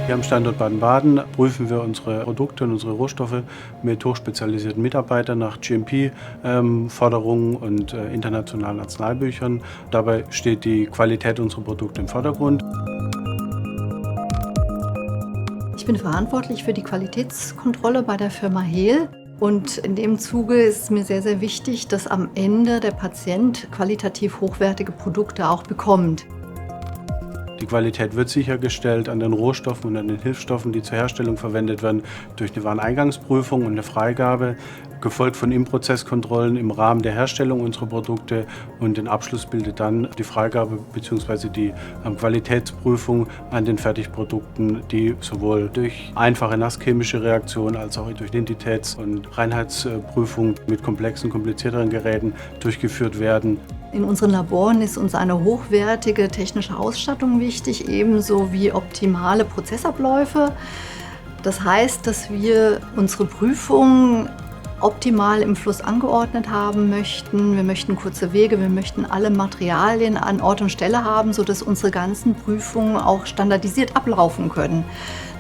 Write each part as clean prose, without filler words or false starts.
Hier am Standort Baden-Baden prüfen wir unsere Produkte und unsere Rohstoffe mit hochspezialisierten Mitarbeitern nach GMP-Forderungen und internationalen Arzneibüchern. Dabei steht die Qualität unserer Produkte im Vordergrund. Ich bin verantwortlich für die Qualitätskontrolle bei der Firma Hehl. Und in dem Zuge ist es mir sehr, sehr wichtig, dass am Ende der Patient qualitativ hochwertige Produkte auch bekommt. Die Qualität wird sichergestellt an den Rohstoffen und an den Hilfsstoffen, die zur Herstellung verwendet werden, durch eine Wareneingangsprüfung und eine Freigabe, gefolgt von Im-Prozess-Kontrollen im Rahmen der Herstellung unserer Produkte, und den Abschluss bildet dann die Freigabe bzw. die Qualitätsprüfung an den Fertigprodukten, die sowohl durch einfache nasschemische Reaktionen als auch durch Identitäts- und Reinheitsprüfung mit komplexen, komplizierteren Geräten durchgeführt werden. In unseren Laboren ist uns eine hochwertige technische Ausstattung wichtig, ebenso wie optimale Prozessabläufe. Das heißt, dass wir unsere Prüfungen optimal im Fluss angeordnet haben möchten. Wir möchten kurze Wege, wir möchten alle Materialien an Ort und Stelle haben, sodass unsere ganzen Prüfungen auch standardisiert ablaufen können.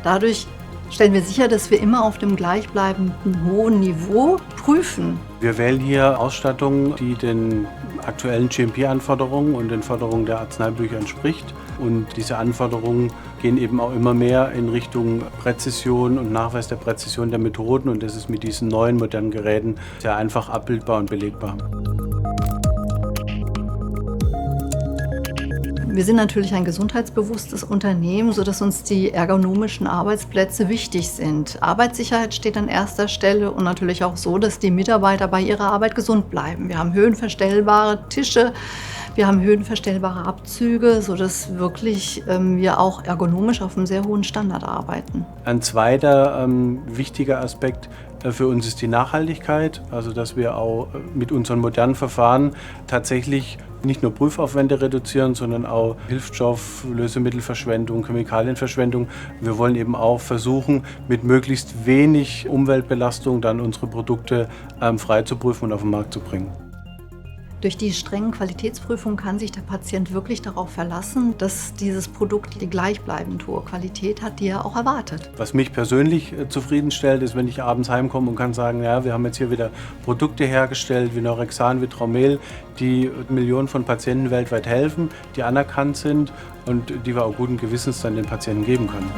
Dadurch stellen wir sicher, dass wir immer auf dem gleichbleibenden hohen Niveau prüfen. Wir wählen hier Ausstattung, die den aktuellen GMP-Anforderungen und den Forderungen der Arzneibücher entspricht. Und diese Anforderungen gehen eben auch immer mehr in Richtung Präzision und Nachweis der Präzision der Methoden. Und das ist mit diesen neuen, modernen Geräten sehr einfach abbildbar und belegbar. Wir sind natürlich ein gesundheitsbewusstes Unternehmen, sodass uns die ergonomischen Arbeitsplätze wichtig sind. Arbeitssicherheit steht an erster Stelle und natürlich auch so, dass die Mitarbeiter bei ihrer Arbeit gesund bleiben. Wir haben höhenverstellbare Tische, wir haben höhenverstellbare Abzüge, sodass wirklich wir auch ergonomisch auf einem sehr hohen Standard arbeiten. Ein zweiter wichtiger Aspekt für uns ist die Nachhaltigkeit, also dass wir auch mit unseren modernen Verfahren tatsächlich nicht nur Prüfaufwände reduzieren, sondern auch Hilfsstoff, Lösemittelverschwendung, Chemikalienverschwendung. Wir wollen eben auch versuchen, mit möglichst wenig Umweltbelastung dann unsere Produkte frei zu prüfen und auf den Markt zu bringen. Durch die strengen Qualitätsprüfungen kann sich der Patient wirklich darauf verlassen, dass dieses Produkt die gleichbleibend hohe Qualität hat, die er auch erwartet. Was mich persönlich zufriedenstellt, ist, wenn ich abends heimkomme und kann sagen, ja, wir haben jetzt hier wieder Produkte hergestellt, wie Norexan, wie Traumel, die Millionen von Patienten weltweit helfen, die anerkannt sind und die wir auch guten Gewissens dann den Patienten geben können.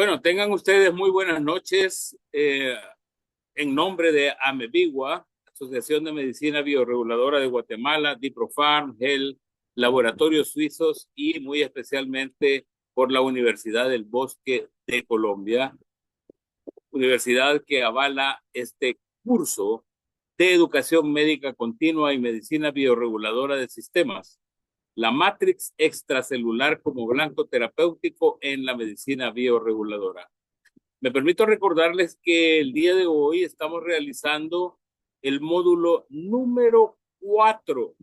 Bueno, tengan ustedes muy buenas noches. En nombre de AMEBIGUA, Asociación de Medicina Bioreguladora de Guatemala, DIPROFARM, GEL, Laboratorios Suizos y muy especialmente por la Universidad del Bosque de Colombia, universidad que avala este curso de Educación Médica Continua y Medicina Bioreguladora de Sistemas, la Matrix extracelular como blanco terapéutico en la medicina bioreguladora. Me permito recordarles que el día de hoy estamos realizando el módulo número 4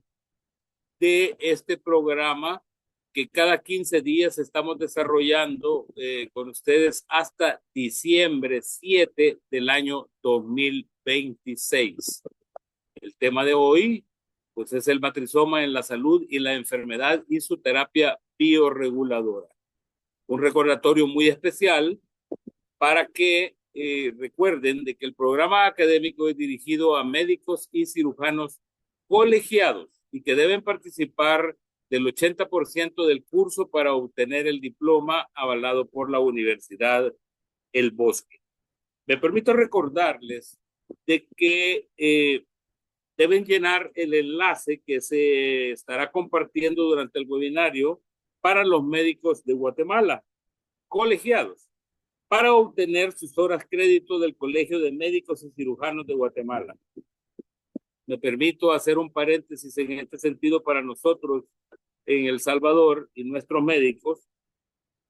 de este programa que cada 15 días estamos desarrollando con ustedes hasta diciembre 7 del año 2026. El tema de hoy pues es el matrizoma en la salud y la enfermedad y su terapia bioreguladora. Un recordatorio muy especial para que recuerden de que el programa académico es dirigido a médicos y cirujanos colegiados y que deben participar del 80% del curso para obtener el diploma avalado por la Universidad El Bosque. Me permito recordarles de que deben llenar el enlace que se estará compartiendo durante el webinario para los médicos de Guatemala, colegiados, para obtener sus horas crédito del Colegio de Médicos y Cirujanos de Guatemala. Me permito hacer un paréntesis en este sentido para nosotros en El Salvador y nuestros médicos,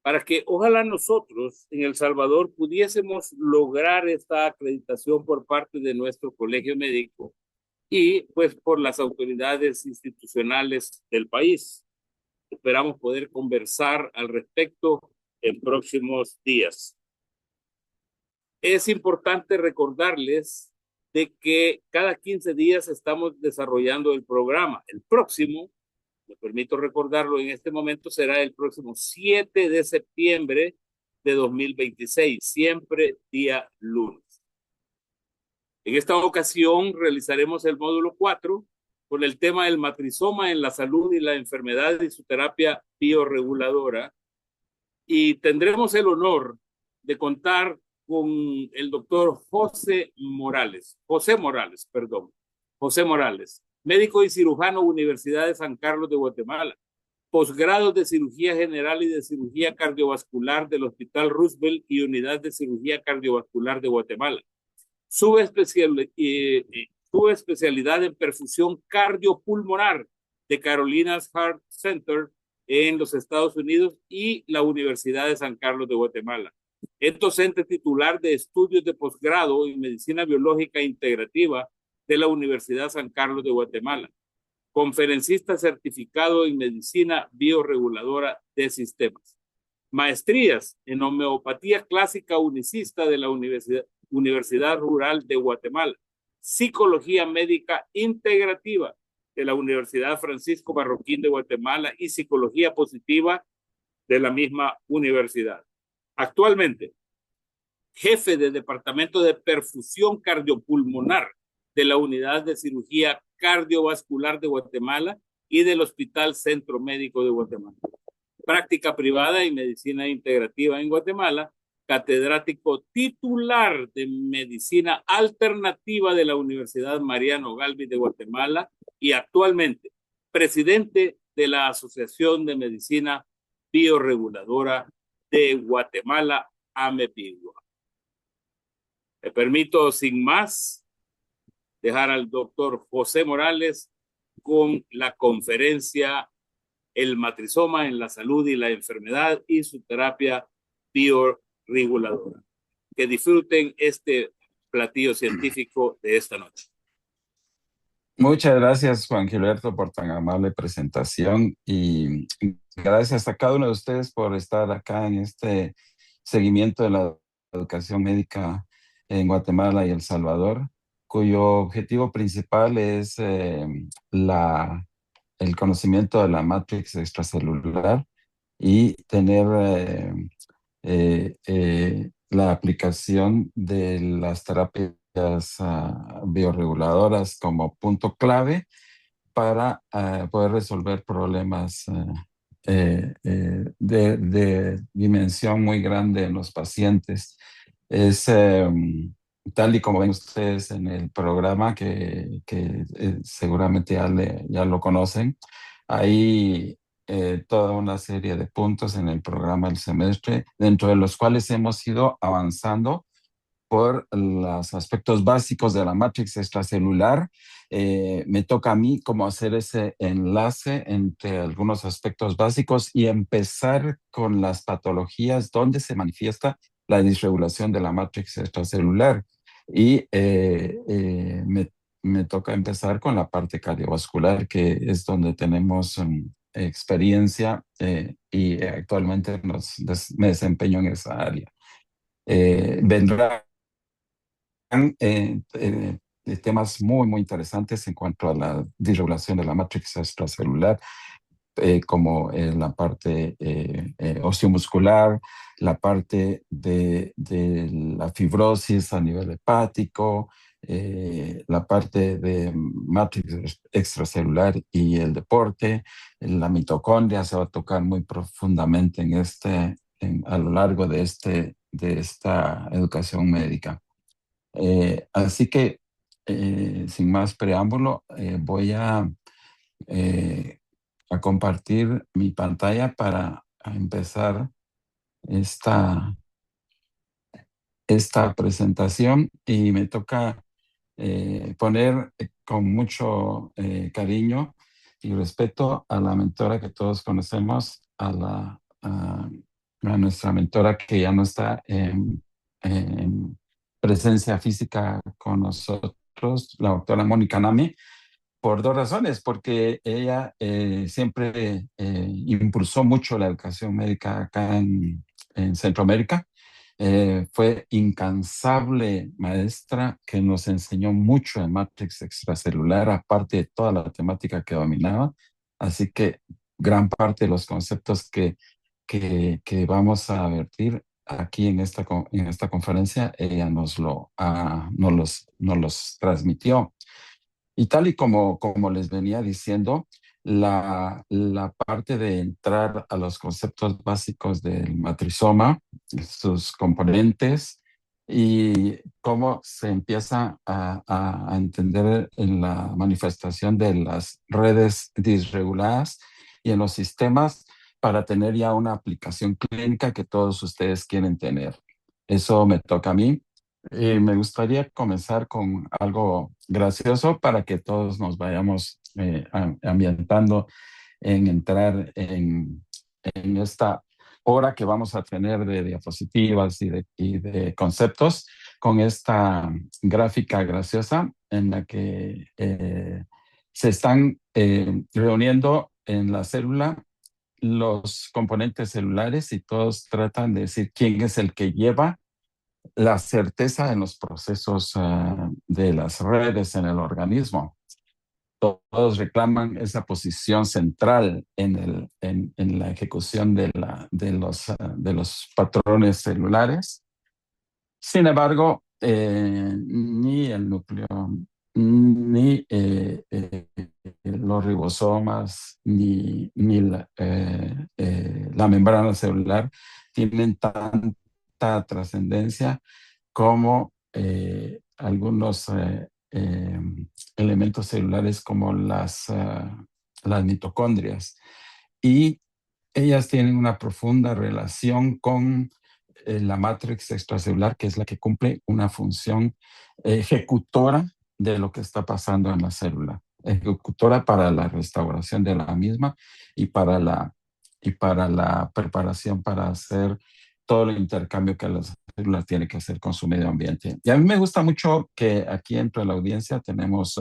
para que ojalá nosotros en El Salvador pudiésemos lograr esta acreditación por parte de nuestro colegio médico y pues por las autoridades institucionales del país. Esperamos poder conversar al respecto en próximos días. Es importante recordarles de que cada 15 días estamos desarrollando el programa. El próximo, me permito recordarlo en este momento, será el próximo 7 de septiembre de 2026, siempre día lunes. En esta ocasión realizaremos el módulo 4 con el tema del matrizoma en la salud y la enfermedad y su terapia bioreguladora. Y tendremos el honor de contar con el doctor José Morales, médico y cirujano, Universidad de San Carlos de Guatemala, posgrados de cirugía general y de cirugía cardiovascular del Hospital Roosevelt y Unidad de Cirugía Cardiovascular de Guatemala. Su especialidad en perfusión cardiopulmonar de Carolinas Heart Center en los Estados Unidos y la Universidad de San Carlos de Guatemala. Es docente titular de estudios de posgrado en medicina biológica integrativa de la Universidad San Carlos de Guatemala. Conferencista certificado en medicina bioreguladora de sistemas. Maestrías en homeopatía clásica unicista de la Universidad Rural de Guatemala. Psicología médica integrativa de la Universidad Francisco Marroquín de Guatemala y psicología positiva de la misma universidad. Actualmente, jefe del Departamento de Perfusión Cardiopulmonar de la Unidad de Cirugía Cardiovascular de Guatemala y del Hospital Centro Médico de Guatemala. Práctica privada en medicina integrativa en Guatemala, catedrático titular de medicina alternativa de la Universidad Mariano Galvis de Guatemala y actualmente presidente de la Asociación de Medicina Bioreguladora de Guatemala, AMEBIGUA. Me permito, sin más, dejar al doctor José Morales con la conferencia El matrizoma en la salud y la enfermedad y su terapia bioreguladora. Que disfruten este platillo científico de esta noche. Muchas gracias, Juan Gilberto, por tan amable presentación y gracias a cada uno de ustedes por estar acá en este seguimiento de la educación médica en Guatemala y El Salvador, cuyo objetivo principal es el conocimiento de la matrix extracelular y tener la aplicación de las terapias bioreguladoras como punto clave para poder resolver problemas de dimensión muy grande en los pacientes. Es tal y como ven ustedes en el programa que seguramente ya lo conocen. Hay toda una serie de puntos en el programa del semestre, dentro de los cuales hemos ido avanzando por los aspectos básicos de la matriz extracelular. Me toca a mí como hacer ese enlace entre algunos aspectos básicos y empezar con las patologías donde se manifiesta la disregulación de la matriz extracelular. Y me toca empezar con la parte cardiovascular, que es donde tenemos experiencia y actualmente me desempeño en esa área. Vendrá temas muy, muy interesantes en cuanto a la disregulación de la matriz extracelular, como la parte osteomuscular, la parte de la fibrosis a nivel hepático, la parte de matriz extracelular y el deporte. La mitocondria se va a tocar muy profundamente a lo largo de esta educación médica. Así que, sin más preámbulo, voy a compartir mi pantalla para empezar esta, esta presentación, y me toca poner con mucho cariño y respeto a la mentora que todos conocemos, a nuestra mentora que ya no está en presencia física con nosotros, la doctora Mónica Nami, por dos razones: porque ella siempre impulsó mucho la educación médica acá en Centroamérica. Fue incansable maestra que nos enseñó mucho en matrix extracelular, aparte de toda la temática que dominaba. Así que gran parte de los conceptos que vamos a vertir aquí en esta conferencia, ella nos los transmitió. Y tal y como les venía diciendo, la parte de entrar a los conceptos básicos del matrizoma, sus componentes, y cómo se empieza a entender en la manifestación de las redes disreguladas y en los sistemas, para tener ya una aplicación clínica que todos ustedes quieren tener. Eso me toca a mí. Me gustaría comenzar con algo gracioso para que todos nos vayamos ambientando en entrar en esta hora que vamos a tener de diapositivas y de conceptos, con esta gráfica graciosa en la que se están reuniendo en la célula los componentes celulares, y todos tratan de decir quién es el que lleva la certeza en los procesos de las redes en el organismo. Todos reclaman esa posición central en la ejecución de los patrones celulares. Sin embargo, ni el núcleo, ni los ribosomas, ni la membrana celular tienen tanta trascendencia como algunos elementos celulares, como las mitocondrias. Y ellas tienen una profunda relación con la matriz extracelular, que es la que cumple una función ejecutora de lo que está pasando en la célula, ejecutora para la restauración de la misma y para la preparación para hacer todo el intercambio que la célula tiene que hacer con su medio ambiente. Y a mí me gusta mucho que aquí dentro de la audiencia tenemos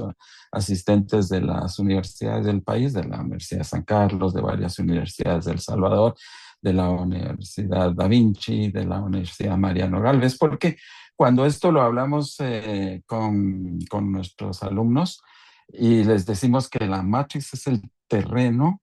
asistentes de las universidades del país, de la Universidad de San Carlos, de varias universidades de El Salvador, de la Universidad Da Vinci, de la Universidad Mariano Galvez, porque cuando esto lo hablamos con nuestros alumnos y les decimos que la matriz es el terreno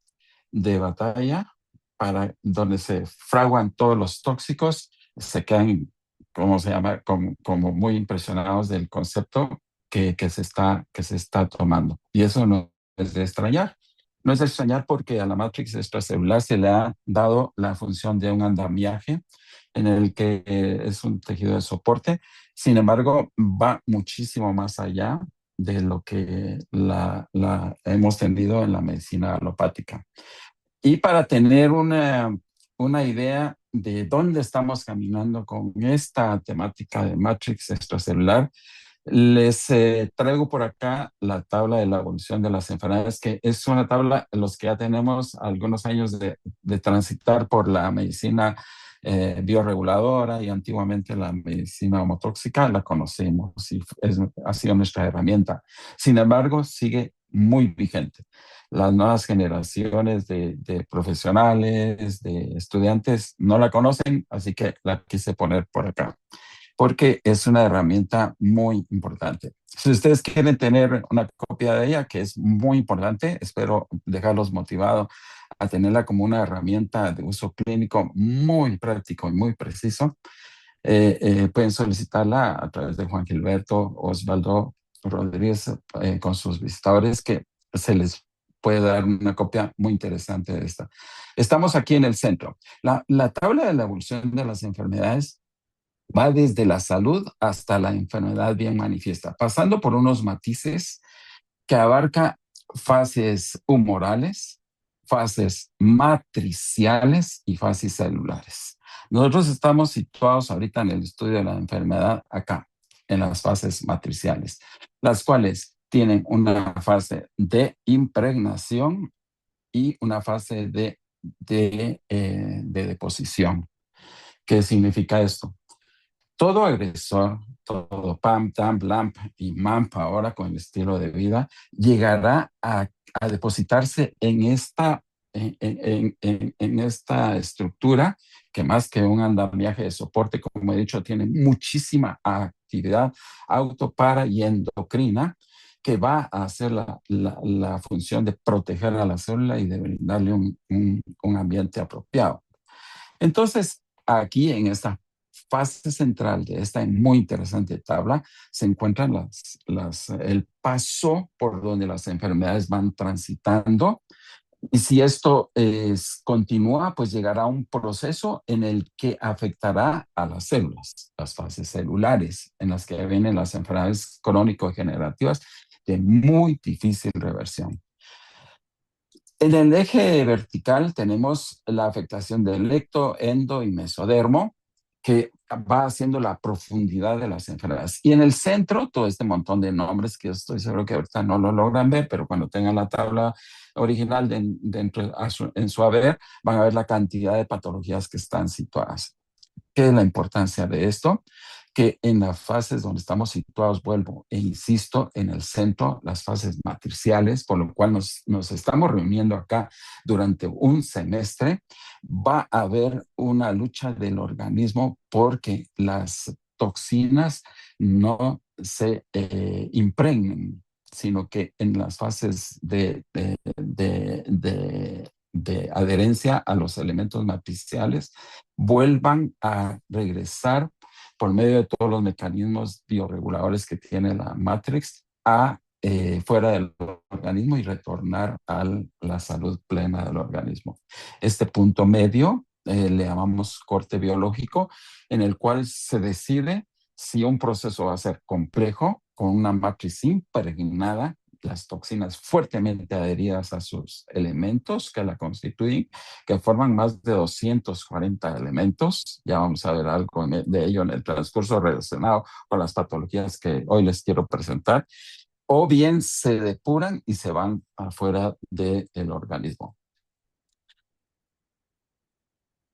de batalla para donde se fraguan todos los tóxicos, se quedan, ¿cómo se llama?, como muy impresionados del concepto que se está tomando. Y eso no es de extrañar, No es de extrañar porque a la matrix extracelular se le ha dado la función de un andamiaje en el que es un tejido de soporte. Sin embargo, va muchísimo más allá de lo que la hemos tenido en la medicina alopática. Y para tener una idea de dónde estamos caminando con esta temática de matrix extracelular, les traigo por acá la tabla de la evolución de las enfermedades, que es una tabla, los que ya tenemos algunos años de transitar por la medicina bioreguladora y antiguamente la medicina homotóxica, la conocemos y ha sido nuestra herramienta. Sin embargo, sigue muy vigente. Las nuevas generaciones de profesionales, de estudiantes, no la conocen, así que la quise poner por acá porque es una herramienta muy importante. Si ustedes quieren tener una copia de ella, que es muy importante, espero dejarlos motivados a tenerla como una herramienta de uso clínico muy práctico y muy preciso, pueden solicitarla a través de Juan Gilberto Osvaldo Rodríguez con sus visitadores, que se les puede dar una copia muy interesante de esta. Estamos aquí en el centro. La tabla de la evolución de las enfermedades va desde la salud hasta la enfermedad bien manifiesta, pasando por unos matices que abarca fases humorales, fases matriciales y fases celulares. Nosotros estamos situados ahorita en el estudio de la enfermedad acá, en las fases matriciales, las cuales tienen una fase de impregnación y una fase de deposición. ¿Qué significa esto? Todo agresor, todo PAM, TAMP, LAMP y MAMP ahora con el estilo de vida, llegará a depositarse en esta estructura que más que un andamiaje de soporte, como he dicho, tiene muchísima actividad autopara y endocrina que va a hacer la función de proteger a la célula y de brindarle un ambiente apropiado. Entonces, aquí en esta fase central de esta muy interesante tabla se encuentran el paso por donde las enfermedades van transitando. Y si esto continúa, pues llegará a un proceso en el que afectará a las células, las fases celulares, en las que vienen las enfermedades crónico-degenerativas de muy difícil reversión. En el eje vertical tenemos la afectación del ecto, endo y mesodermo, que va haciendo la profundidad de las enfermedades. Y en el centro, todo este montón de nombres que estoy seguro que ahorita no lo logran ver, pero cuando tengan la tabla original en su haber, van a ver la cantidad de patologías que están situadas. ¿Qué es la importancia de esto? Que en las fases donde estamos situados, vuelvo e insisto, en el centro, las fases matriciales, por lo cual nos estamos reuniendo acá durante un semestre, va a haber una lucha del organismo porque las toxinas no se impregnen, sino que en las fases de adherencia a los elementos matriciales vuelvan a regresar por medio de todos los mecanismos bioreguladores que tiene la Matrix fuera del organismo y retornar a la salud plena del organismo. Este punto medio le llamamos corte biológico, en el cual se decide si un proceso va a ser complejo, con una matriz impregnada, las toxinas fuertemente adheridas a sus elementos que la constituyen, que forman más de 240 elementos. Ya vamos a ver algo de ello en el transcurso relacionado con las patologías que hoy les quiero presentar. O bien se depuran y se van afuera del organismo.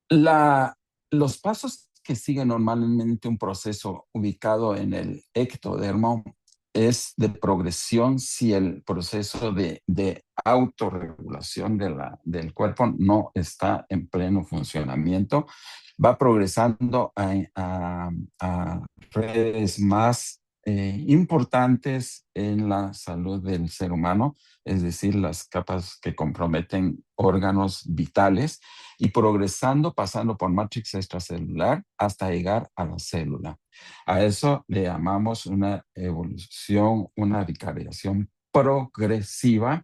Los pasos que sigue normalmente un proceso ubicado en el ectodermo es de progresión si el proceso de autorregulación del cuerpo no está en pleno funcionamiento. Va progresando a redes más importantes en la salud del ser humano, es decir, las capas que comprometen órganos vitales y progresando, pasando por matrix extracelular hasta llegar a la célula. A eso le llamamos una evolución, una bicariación progresiva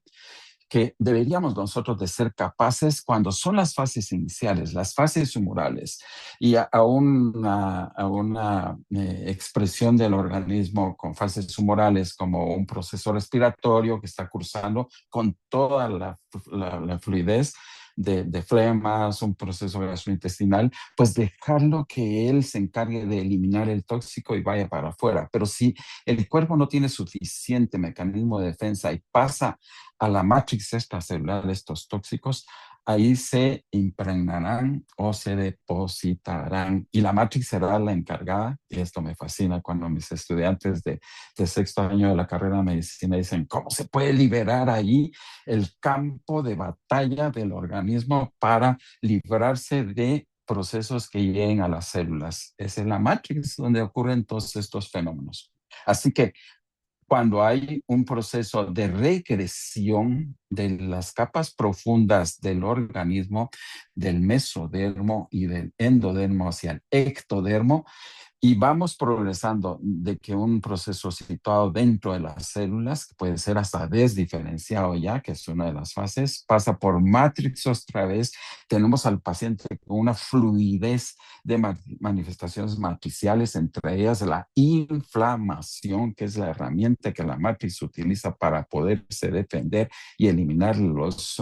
que deberíamos nosotros de ser capaces cuando son las fases iniciales, las fases humorales, y a una expresión del organismo con fases humorales como un proceso respiratorio que está cursando con toda la fluidez de flemas, un proceso gastrointestinal, pues dejarlo que él se encargue de eliminar el tóxico y vaya para afuera. Pero si el cuerpo no tiene suficiente mecanismo de defensa y pasa a la matrix extracelular estos tóxicos, ahí se impregnarán o se depositarán. Y la matrix será la encargada, y esto me fascina cuando mis estudiantes de sexto año de la carrera de medicina dicen, ¿cómo se puede liberar ahí el campo de batalla del organismo para librarse de procesos que lleguen a las células? Es en la matrix donde ocurren todos estos fenómenos. Así que cuando hay un proceso de regresión de las capas profundas del organismo, del mesodermo y del endodermo hacia el ectodermo, y vamos progresando de que un proceso situado dentro de las células, que puede ser hasta desdiferenciado ya, que es una de las fases, pasa por matrix otra vez. Tenemos al paciente con una fluidez de manifestaciones matriciales, entre ellas la inflamación, que es la herramienta que la matrix utiliza para poderse defender y eliminar los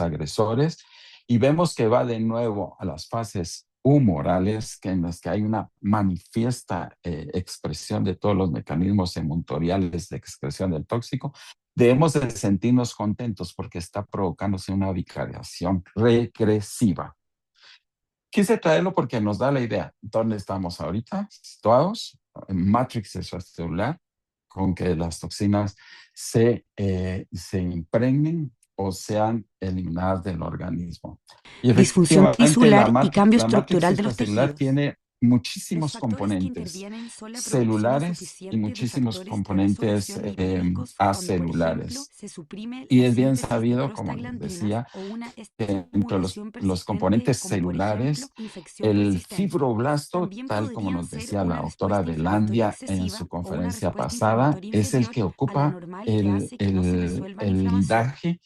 agresores. Y vemos que va de nuevo a las fases humorales, en las que hay una manifiesta expresión de todos los mecanismos emuntoriales de expresión del tóxico. Debemos de sentirnos contentos porque está provocándose una vicariación regresiva. Quise traerlo porque nos da la idea dónde estamos ahorita situados, en matrix extracelular, con que las toxinas se impregnen o sean eliminadas del organismo. Y Disfunción efectivamente tisular y cambio la matriz estructural de los extracelular tejidos. tiene Los muchísimos factores que componentes intervienen son la producción celulares y insuficiente de muchísimos factores de componentes resolución microlíticos cuando, por ejemplo, acelulares. se suprime Y la es bien síntesis de sabido, como les prostaglandinas decía, o una que entre estimulación los persistente, componentes como por ejemplo celulares, infección el persistente. fibroblasto, También tal como podrían nos ser decía la una doctora respuesta inflamatoria Velandia en excesiva su o una conferencia respuesta pasada, inflamatoria es el inferior que a la ocupa normal que el, hace que no se el, resuelva la el inflamación. lidaje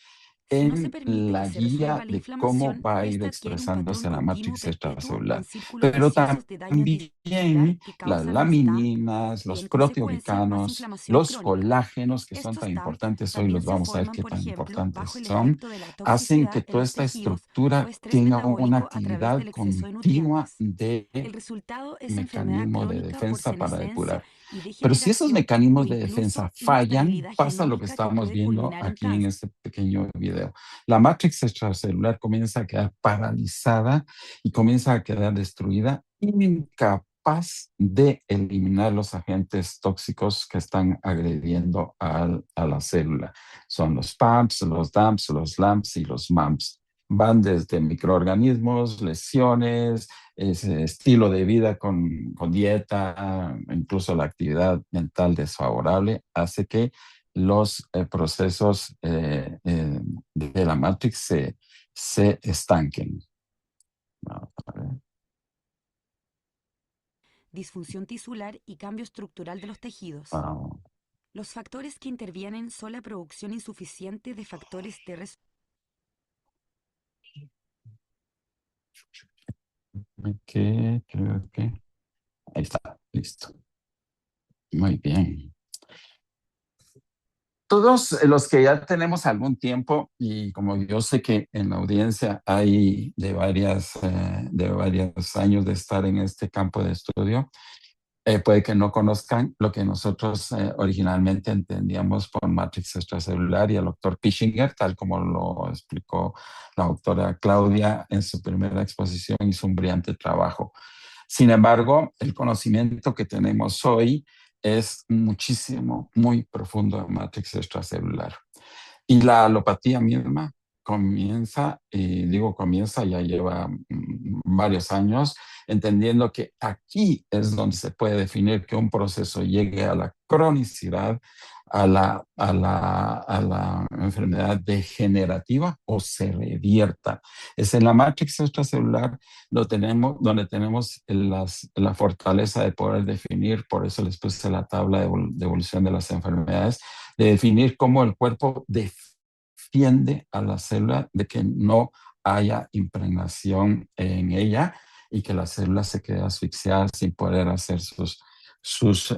Si no se en permite la que se guía resuelva la de cómo inflamación, va a ir esta adquiere un patrón expresándose la continuo matriz perpetuo con extracelular. círculos Pero viciosos de daño tisular también que las causan más TAM lamininas, y los en consecuencia más proteoglicanos, inflamación los crónica. colágenos, que son Estos tan TAM importantes, hoy también los se vamos a ver forman, qué por tan ejemplo, importantes bajo el son, efecto de la hacen que toxicidad en toda los esta tejidos o estructura estrés tenga una metabólico a través actividad del exceso de continua nutrientes. de El resultado es enfermedad mecanismo de crónica por defensa para senescencia depurar. y Pero si esos degeneración o mecanismos de defensa incluso fallan, inestabilidad pasa lo que genómica que estamos puede viendo culminar en aquí en cáncer. este pequeño video. La matrix extracelular comienza a quedar paralizada y comienza a quedar destruida, incapaz de eliminar los agentes tóxicos que están agrediendo a la célula. Son los PAMPs, los DAMPs, los LAMPs y los MAMPs. Van desde microorganismos, lesiones, ese estilo de vida con dieta, incluso la actividad mental desfavorable, hace que los procesos de la Matrix se estanquen. Vamos a ver. Disfunción tisular y cambio estructural de los tejidos. Vamos. Los factores que intervienen son la producción insuficiente de factores de Creo que ahí está, listo. Muy bien. Todos los que ya tenemos algún tiempo, y como yo sé que en la audiencia hay de varios años de estar en este campo de estudio, puede que no conozcan lo que nosotros originalmente entendíamos por matrix extracelular, y el doctor Pischinger, tal como lo explicó la doctora Claudia en su primera exposición, hizo un brillante trabajo. Sin embargo, el conocimiento que tenemos hoy es muchísimo, muy profundo de matrix extracelular. Y la alopatía misma comienza, y digo comienza, ya lleva varios años, entendiendo que aquí es donde se puede definir que un proceso llegue a la cronicidad, a la enfermedad degenerativa o se revierta. Es en la matrix extracelular donde tenemos la fortaleza de poder definir, por eso les puse la tabla de evolución de las enfermedades, de definir cómo el cuerpo defiende a la célula de que no haya impregnación en ella y que la célula se quede asfixiada sin poder hacer sus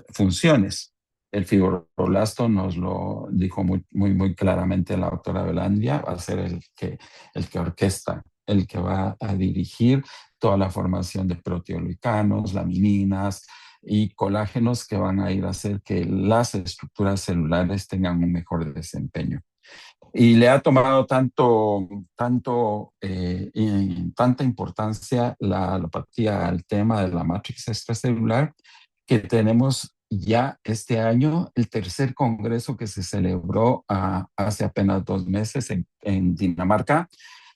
funciones. El fibroblasto nos lo dijo muy claramente la doctora Velandia, va a ser el que orquesta, el que va a dirigir toda la formación de proteoglicanos, lamininas y colágenos que van a ir a hacer que las estructuras celulares tengan un mejor desempeño. Y le ha tomado tanta importancia la alopatía al tema de la matriz extracelular que tenemos ya este año el tercer congreso que se celebró hace apenas 2 meses en Dinamarca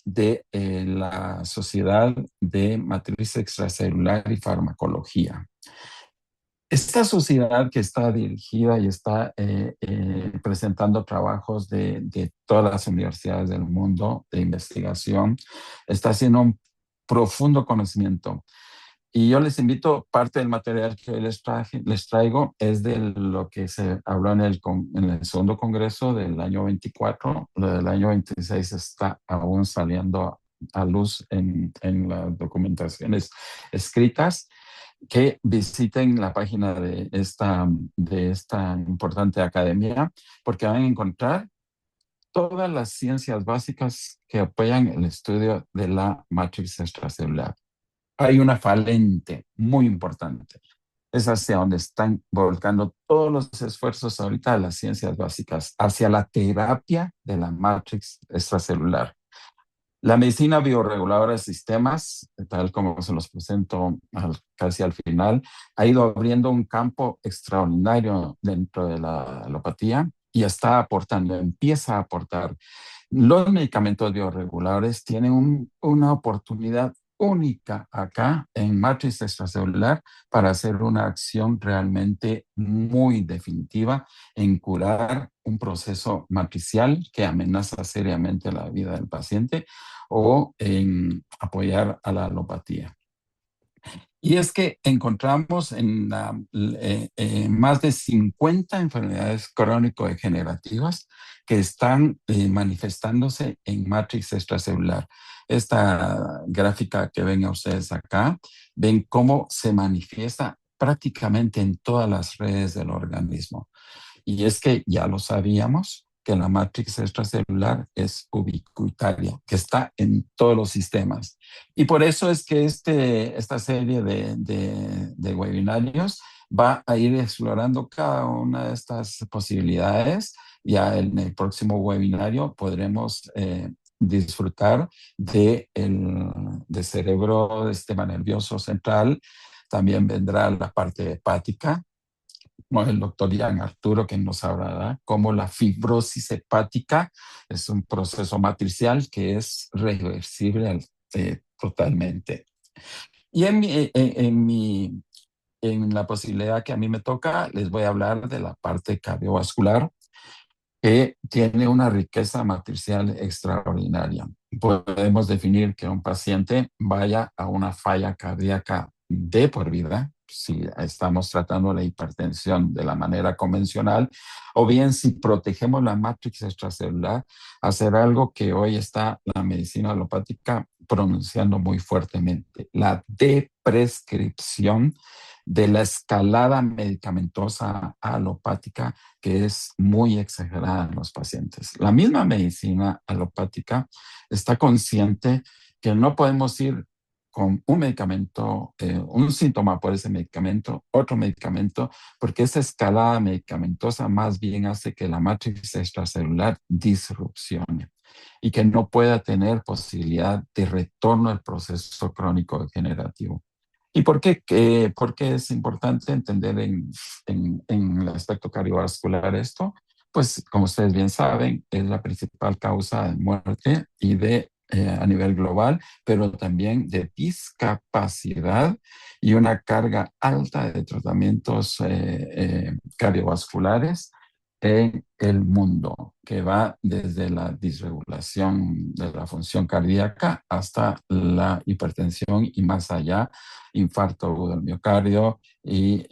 de la Sociedad de Matriz Extracelular y Farmacología. Esta sociedad que está dirigida y está presentando trabajos de todas las universidades del mundo de investigación, está haciendo un profundo conocimiento. Y yo les invito, parte del material que hoy les traigo es de lo que se habló en el segundo congreso del año 24. Lo del año 26 está aún saliendo a luz en las documentaciones escritas. Que visiten la página de esta importante academia, porque van a encontrar todas las ciencias básicas que apoyan el estudio de la matriz extracelular. Hay una falente muy importante. Es hacia donde están volcando todos los esfuerzos ahorita de las ciencias básicas, hacia la terapia de la matriz extracelular. La medicina bioreguladora de sistemas, tal como se los presento casi al final, ha ido abriendo un campo extraordinario dentro de la alopatía y está aportando, empieza a aportar. Los medicamentos bioreguladores tienen una oportunidad única acá en matriz extracelular para hacer una acción realmente muy definitiva en curar un proceso matricial que amenaza seriamente la vida del paciente o en apoyar a la alopatía. Y es que encontramos en más de 50 enfermedades crónico-degenerativas que están manifestándose en matriz extracelular. Esta gráfica que ven ustedes acá, ven cómo se manifiesta prácticamente en todas las redes del organismo. Y es que ya lo sabíamos, que la matriz extracelular es ubicuitaria, que está en todos los sistemas. Y por eso es que esta serie de webinarios va a ir explorando cada una de estas posibilidades. Ya en el próximo webinario podremos disfrutar de cerebro, del sistema nervioso central. También vendrá la parte hepática, el doctor Ian Arturo, que nos hablará cómo la fibrosis hepática es un proceso matricial que es reversible totalmente. Y en la posibilidad que a mí me toca, les voy a hablar de la parte cardiovascular, que tiene una riqueza matricial extraordinaria. Podemos definir que un paciente vaya a una falla cardíaca de por vida, si estamos tratando la hipertensión de la manera convencional, o bien si protegemos la matriz extracelular, hacer algo que hoy está la medicina alopática pronunciando muy fuertemente, la deprescripción de la escalada medicamentosa alopática que es muy exagerada en los pacientes. La misma medicina alopática está consciente que no podemos ir con un medicamento, un síntoma por ese medicamento, otro medicamento, porque esa escalada medicamentosa más bien hace que la matriz extracelular disrupcione y que no pueda tener posibilidad de retorno al proceso crónico degenerativo. ¿Y por qué es importante entender en el aspecto cardiovascular esto? Pues, como ustedes bien saben, es la principal causa de muerte y a nivel global, pero también de discapacidad y una carga alta de tratamientos cardiovasculares en el mundo, que va desde la disregulación de la función cardíaca hasta la hipertensión y más allá, infarto agudo del miocardio y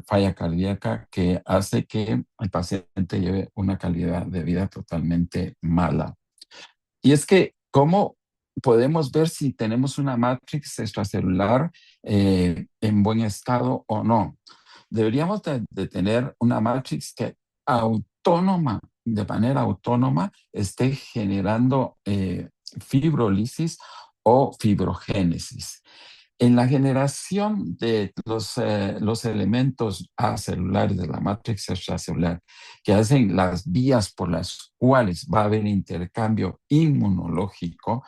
falla cardíaca que hace que el paciente lleve una calidad de vida totalmente mala. Y es que, ¿cómo podemos ver si tenemos una matrix extracelular en buen estado o no? Deberíamos de tener una matrix que autónoma, de manera autónoma, esté generando fibrólisis o fibrogénesis. En la generación de los elementos acelulares de la matriz extracelular, que hacen las vías por las cuales va a haber intercambio inmunológico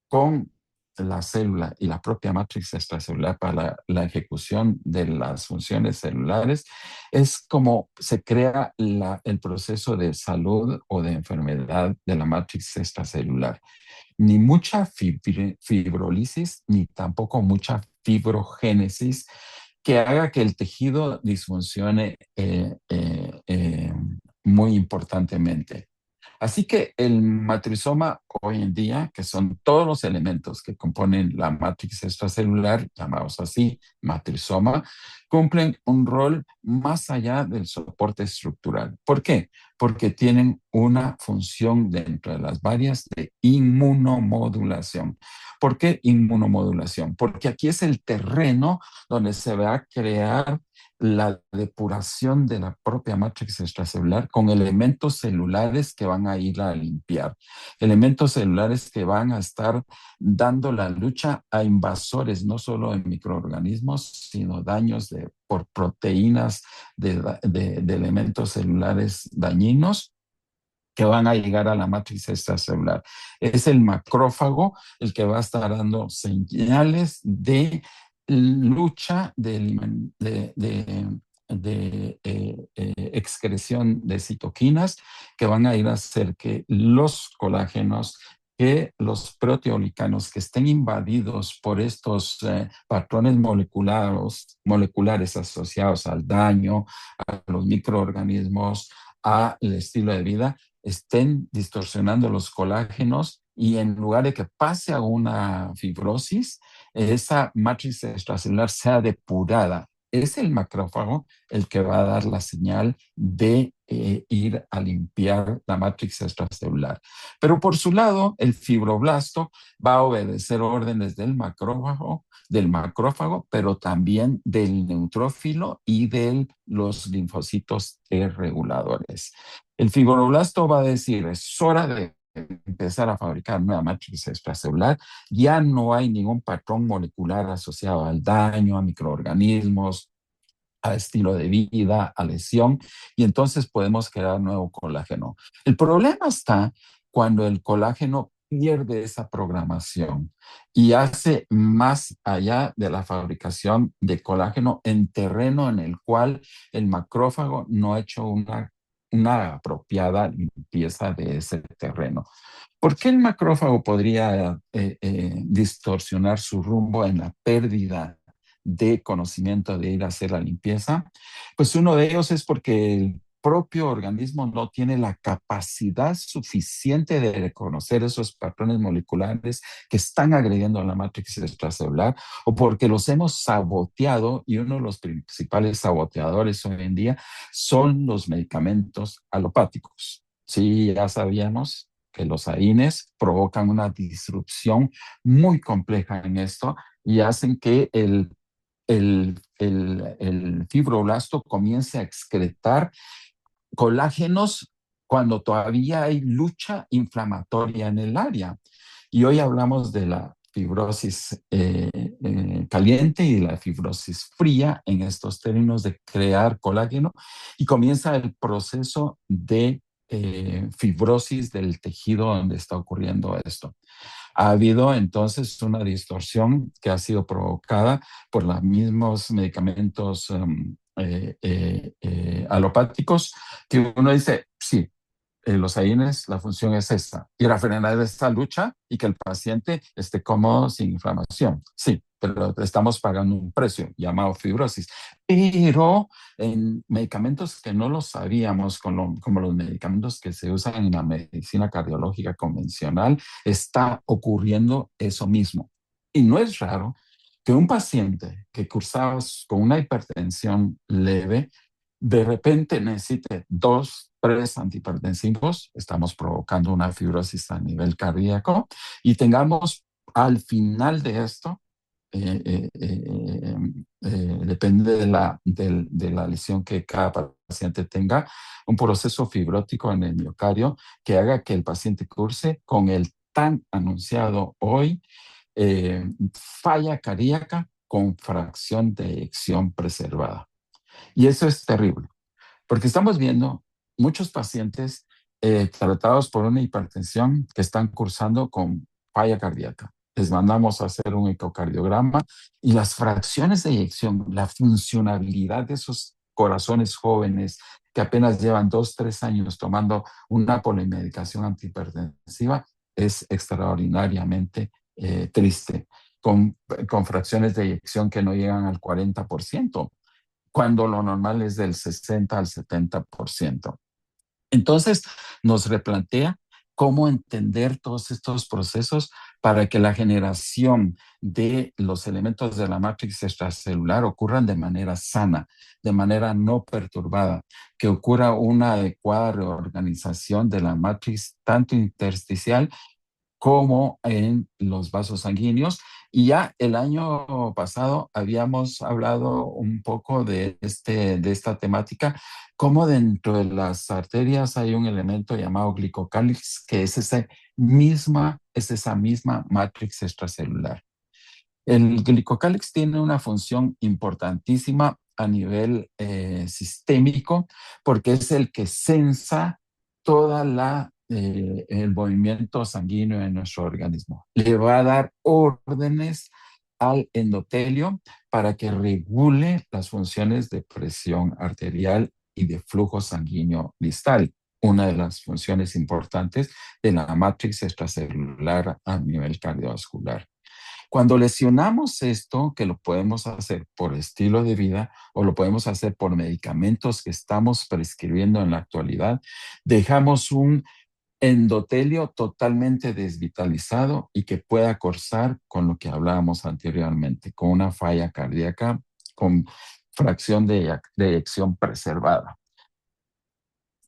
con la célula y la propia matriz extracelular para la ejecución de las funciones celulares, es como se crea el proceso de salud o de enfermedad de la matriz extracelular. Ni mucha fibrólisis, ni tampoco mucha fibrogénesis que haga que el tejido disfuncione muy importantemente. Así que el matrizoma hoy en día, que son todos los elementos que componen la matriz extracelular, llamados así matrizoma, cumplen un rol más allá del soporte estructural. ¿Por qué? Porque tienen una función dentro de las varias de inmunomodulación. ¿Por qué inmunomodulación? Porque aquí es el terreno donde se va a crear la depuración de la propia matriz extracelular con elementos celulares que van a ir a limpiar, elementos celulares que van a estar dando la lucha a invasores, no solo en microorganismos, sino daños por proteínas de elementos celulares dañinos que van a llegar a la matriz extracelular. Es el macrófago el que va a estar dando señales de lucha de excreción de citoquinas que van a ir a hacer que los colágenos, que los proteoglicanos que estén invadidos por estos patrones moleculares asociados al daño, a los microorganismos, al estilo de vida, estén distorsionando los colágenos y en lugar de que pase a una fibrosis, esa matriz extracelular sea depurada. Es el macrófago el que va a dar la señal de ir a limpiar la matriz extracelular. Pero por su lado, el fibroblasto va a obedecer órdenes del macrófago, pero también del neutrófilo y de los linfocitos T reguladores. El fibroblasto va a decir, es hora de empezar a fabricar nueva matriz extracelular, ya no hay ningún patrón molecular asociado al daño, a microorganismos, a estilo de vida, a lesión, y entonces podemos crear nuevo colágeno. El problema está cuando el colágeno pierde esa programación y hace más allá de la fabricación de colágeno en terreno en el cual el macrófago no ha hecho una apropiada limpieza de ese terreno. ¿Por qué el macrófago podría distorsionar su rumbo en la pérdida de conocimiento de ir a hacer la limpieza? Pues uno de ellos es porque el propio organismo no tiene la capacidad suficiente de reconocer esos patrones moleculares que están agrediendo a la matriz extracelular o porque los hemos saboteado y uno de los principales saboteadores hoy en día son los medicamentos alopáticos. Sí, ya sabíamos que los AINES provocan una disrupción muy compleja en esto y hacen que el fibroblasto comience a excretar colágenos cuando todavía hay lucha inflamatoria en el área. Y hoy hablamos de la fibrosis caliente y la fibrosis fría en estos términos de crear colágeno y comienza el proceso de fibrosis del tejido donde está ocurriendo esto. Ha habido entonces una distorsión que ha sido provocada por los mismos medicamentos alopáticos que uno dice, sí, los AINES, la función es esta, ir a frenar esta lucha y que el paciente esté cómodo sin inflamación. Sí, pero estamos pagando un precio llamado fibrosis. Pero en medicamentos que no lo sabíamos, como los medicamentos que se usan en la medicina cardiológica convencional, está ocurriendo eso mismo. Y no es raro que un paciente que cursaba con una hipertensión leve de repente necesite 2, 3 antihipertensivos, estamos provocando una fibrosis a nivel cardíaco y tengamos al final de esto, depende de la lesión que cada paciente tenga, un proceso fibrótico en el miocardio que haga que el paciente curse con el tan anunciado hoy falla cardíaca con fracción de eyección preservada. Y eso es terrible, porque estamos viendo muchos pacientes tratados por una hipertensión que están cursando con falla cardíaca. Les mandamos a hacer un ecocardiograma y las fracciones de eyección, la funcionalidad de esos corazones jóvenes que apenas llevan 2, 3 años tomando una polimedicación antihipertensiva es extraordinariamente triste, con fracciones de eyección que no llegan al 40%, cuando lo normal es del 60 al 70%. Entonces, nos replantea cómo entender todos estos procesos para que la generación de los elementos de la matriz extracelular ocurran de manera sana, de manera no perturbada, que ocurra una adecuada reorganización de la matriz tanto intersticial como en los vasos sanguíneos. Y ya el año pasado habíamos hablado un poco de esta temática, como dentro de las arterias hay un elemento llamado glicocálix, que es esa misma matrix extracelular. El glicocálix tiene una función importantísima a nivel sistémico, porque es el que sensa toda el movimiento sanguíneo en nuestro organismo. Le va a dar órdenes al endotelio para que regule las funciones de presión arterial y de flujo sanguíneo distal, una de las funciones importantes de la matriz extracelular a nivel cardiovascular. Cuando lesionamos esto, que lo podemos hacer por estilo de vida o lo podemos hacer por medicamentos que estamos prescribiendo en la actualidad, dejamos un endotelio totalmente desvitalizado y que pueda cursar con lo que hablábamos anteriormente, con una falla cardíaca, con fracción de eyección preservada.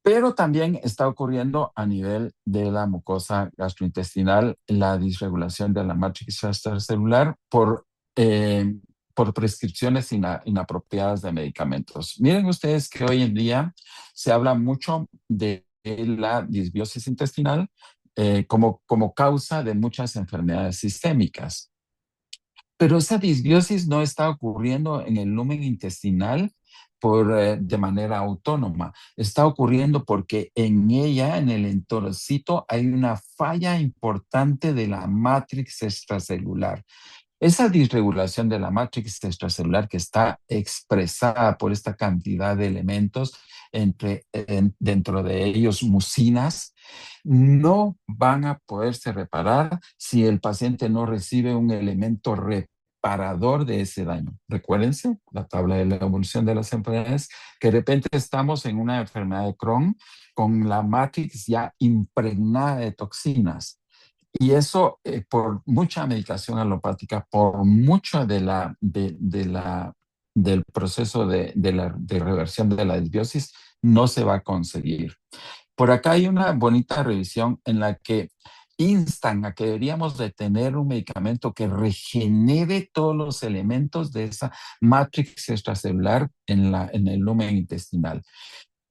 Pero también está ocurriendo a nivel de la mucosa gastrointestinal la disregulación de la matriz extracelular por prescripciones inapropiadas de medicamentos. Miren ustedes que hoy en día se habla mucho de la disbiosis intestinal como causa de muchas enfermedades sistémicas. Pero esa disbiosis no está ocurriendo en el lumen intestinal de manera autónoma. Está ocurriendo porque en ella, en el enterocito, hay una falla importante de la matrix extracelular. Esa disregulación de la matrix extracelular que está expresada por esta cantidad de elementos, dentro de ellos mucinas, no van a poderse reparar si el paciente no recibe un elemento reparador de ese daño. Recuérdense la tabla de la evolución de las enfermedades, que de repente estamos en una enfermedad de Crohn con la matrix ya impregnada de toxinas. Y eso, por mucha medicación alopática, por mucho del proceso de reversión de la disbiosis, no se va a conseguir. Por acá hay una bonita revisión en la que instan a que deberíamos de tener un medicamento que regenere todos los elementos de esa matrix extracelular en el lumen intestinal.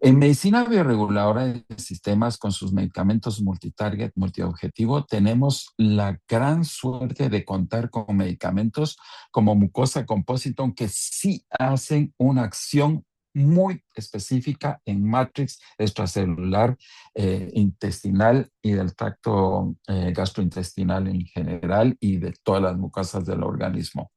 En medicina bioreguladora de sistemas con sus medicamentos multitarget, multiobjetivo, tenemos la gran suerte de contar con medicamentos como mucosa compositón que sí hacen una acción muy específica en matrix extracelular intestinal y del tracto gastrointestinal en general y de todas las mucosas del organismo.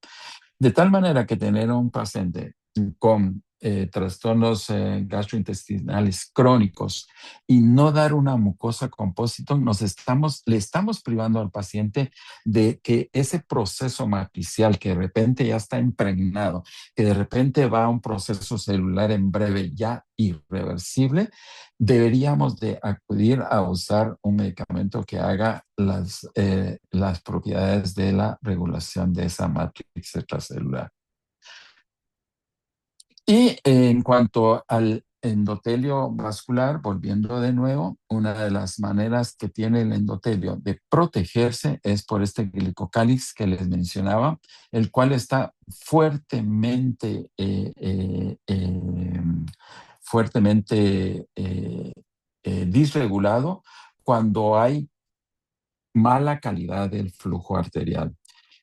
De tal manera que tener a un paciente con trastornos gastrointestinales crónicos y no dar una mucosa compositón, le estamos privando al paciente de que ese proceso matricial que de repente ya está impregnado, que de repente va a un proceso celular en breve ya irreversible, deberíamos de acudir a usar un medicamento que haga las propiedades de la regulación de esa matriz extracelular. Y en cuanto al endotelio vascular, volviendo de nuevo, una de las maneras que tiene el endotelio de protegerse es por este glicocálix que les mencionaba, el cual está fuertemente disregulado cuando hay mala calidad del flujo arterial.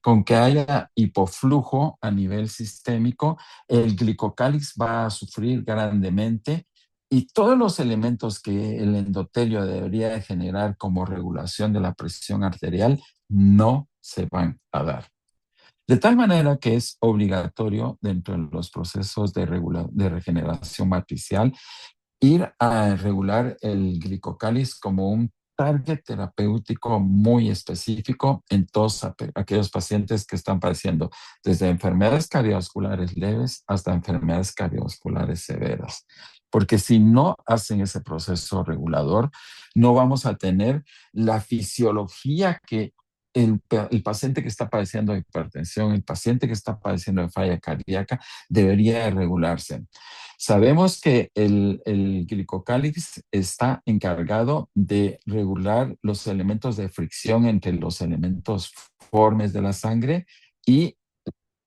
Con que haya hipoflujo a nivel sistémico, el glicocálix va a sufrir grandemente y todos los elementos que el endotelio debería generar como regulación de la presión arterial no se van a dar. De tal manera que es obligatorio dentro de los procesos de regeneración matricial ir a regular el glicocáliz como un target terapéutico muy específico en todos aquellos pacientes que están padeciendo desde enfermedades cardiovasculares leves hasta enfermedades cardiovasculares severas. Porque si no hacen ese proceso regulador, no vamos a tener la fisiología que el paciente que está padeciendo de hipertensión, el paciente que está padeciendo de falla cardíaca, debería regularse. Sabemos que el glicocálix está encargado de regular los elementos de fricción entre los elementos formes de la sangre y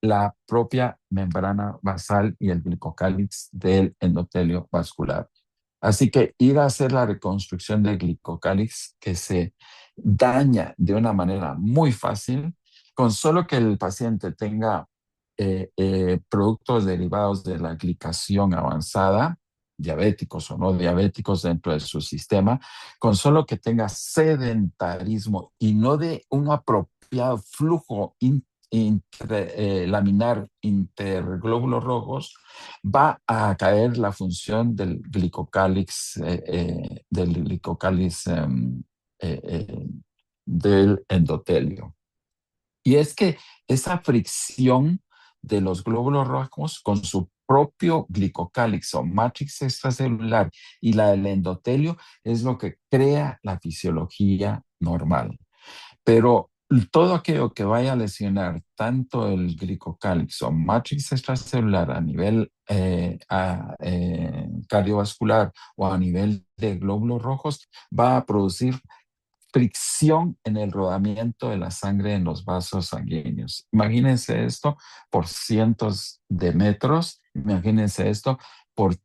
la propia membrana basal y el glicocálix del endotelio vascular. Así que ir a hacer la reconstrucción del glicocálix que se daña de una manera muy fácil, con solo que el paciente tenga productos derivados de la glicación avanzada, diabéticos o no diabéticos dentro de su sistema, con solo que tenga sedentarismo y no de un apropiado flujo laminar interglóbulos rojos, va a caer la función del glicocálix del endotelio. Y es que esa fricción de los glóbulos rojos con su propio glicocálix o matrix extracelular y la del endotelio es lo que crea la fisiología normal. Pero todo aquello que vaya a lesionar tanto el glicocálix o matrix extracelular a nivel cardiovascular o a nivel de glóbulos rojos va a producir fricción en el rodamiento de la sangre en los vasos sanguíneos. Imagínense esto por cientos de metros, imagínense esto por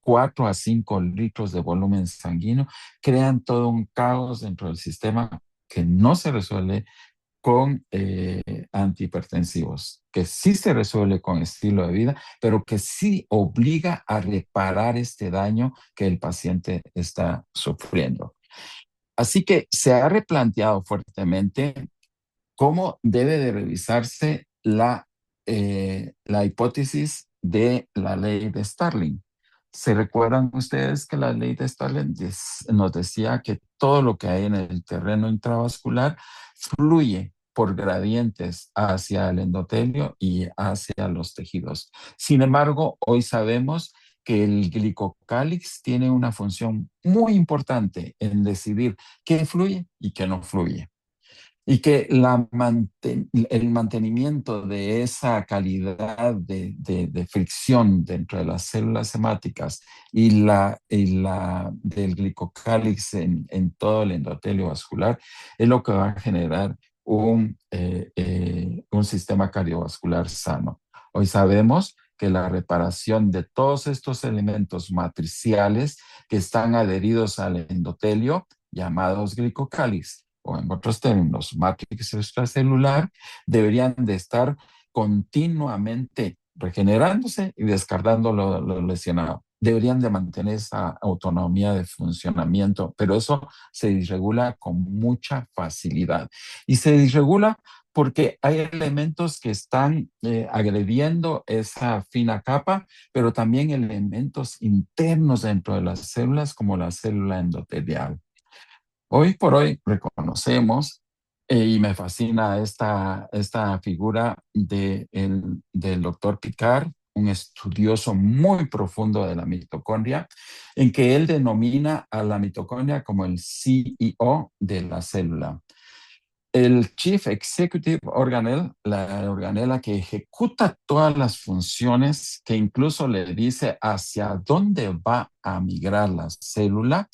4 a 5 litros de volumen sanguíneo, crean todo un caos dentro del sistema que no se resuelve con antihipertensivos, que sí se resuelve con estilo de vida, pero que sí obliga a reparar este daño que el paciente está sufriendo. Así que se ha replanteado fuertemente cómo debe de revisarse la hipótesis de la ley de Starling. ¿Se recuerdan ustedes que la ley de Starling nos decía que todo lo que hay en el terreno intravascular fluye por gradientes hacia el endotelio y hacia los tejidos? Sin embargo, hoy sabemos que el glicocálix tiene una función muy importante en decidir qué fluye y qué no fluye. Y que el mantenimiento de esa calidad de fricción dentro de las células hemáticas y la del glicocálix en todo el endotelio vascular es lo que va a generar un sistema cardiovascular sano. Hoy sabemos que la reparación de todos estos elementos matriciales que están adheridos al endotelio, llamados glicocálix, o en otros términos, matrix extracelular, deberían de estar continuamente regenerándose y descartando lo lesionado. Deberían de mantener esa autonomía de funcionamiento, pero eso se disregula con mucha facilidad. Y se disregula porque hay elementos que están agrediendo esa fina capa, pero también elementos internos dentro de las células, como la célula endotelial. Hoy por hoy reconocemos, y me fascina esta figura del doctor Picard, un estudioso muy profundo de la mitocondria, en que él denomina a la mitocondria como el CEO de la célula. el Chief Executive Organelle, la organela que ejecuta todas las funciones, que incluso le dice hacia dónde va a migrar la célula,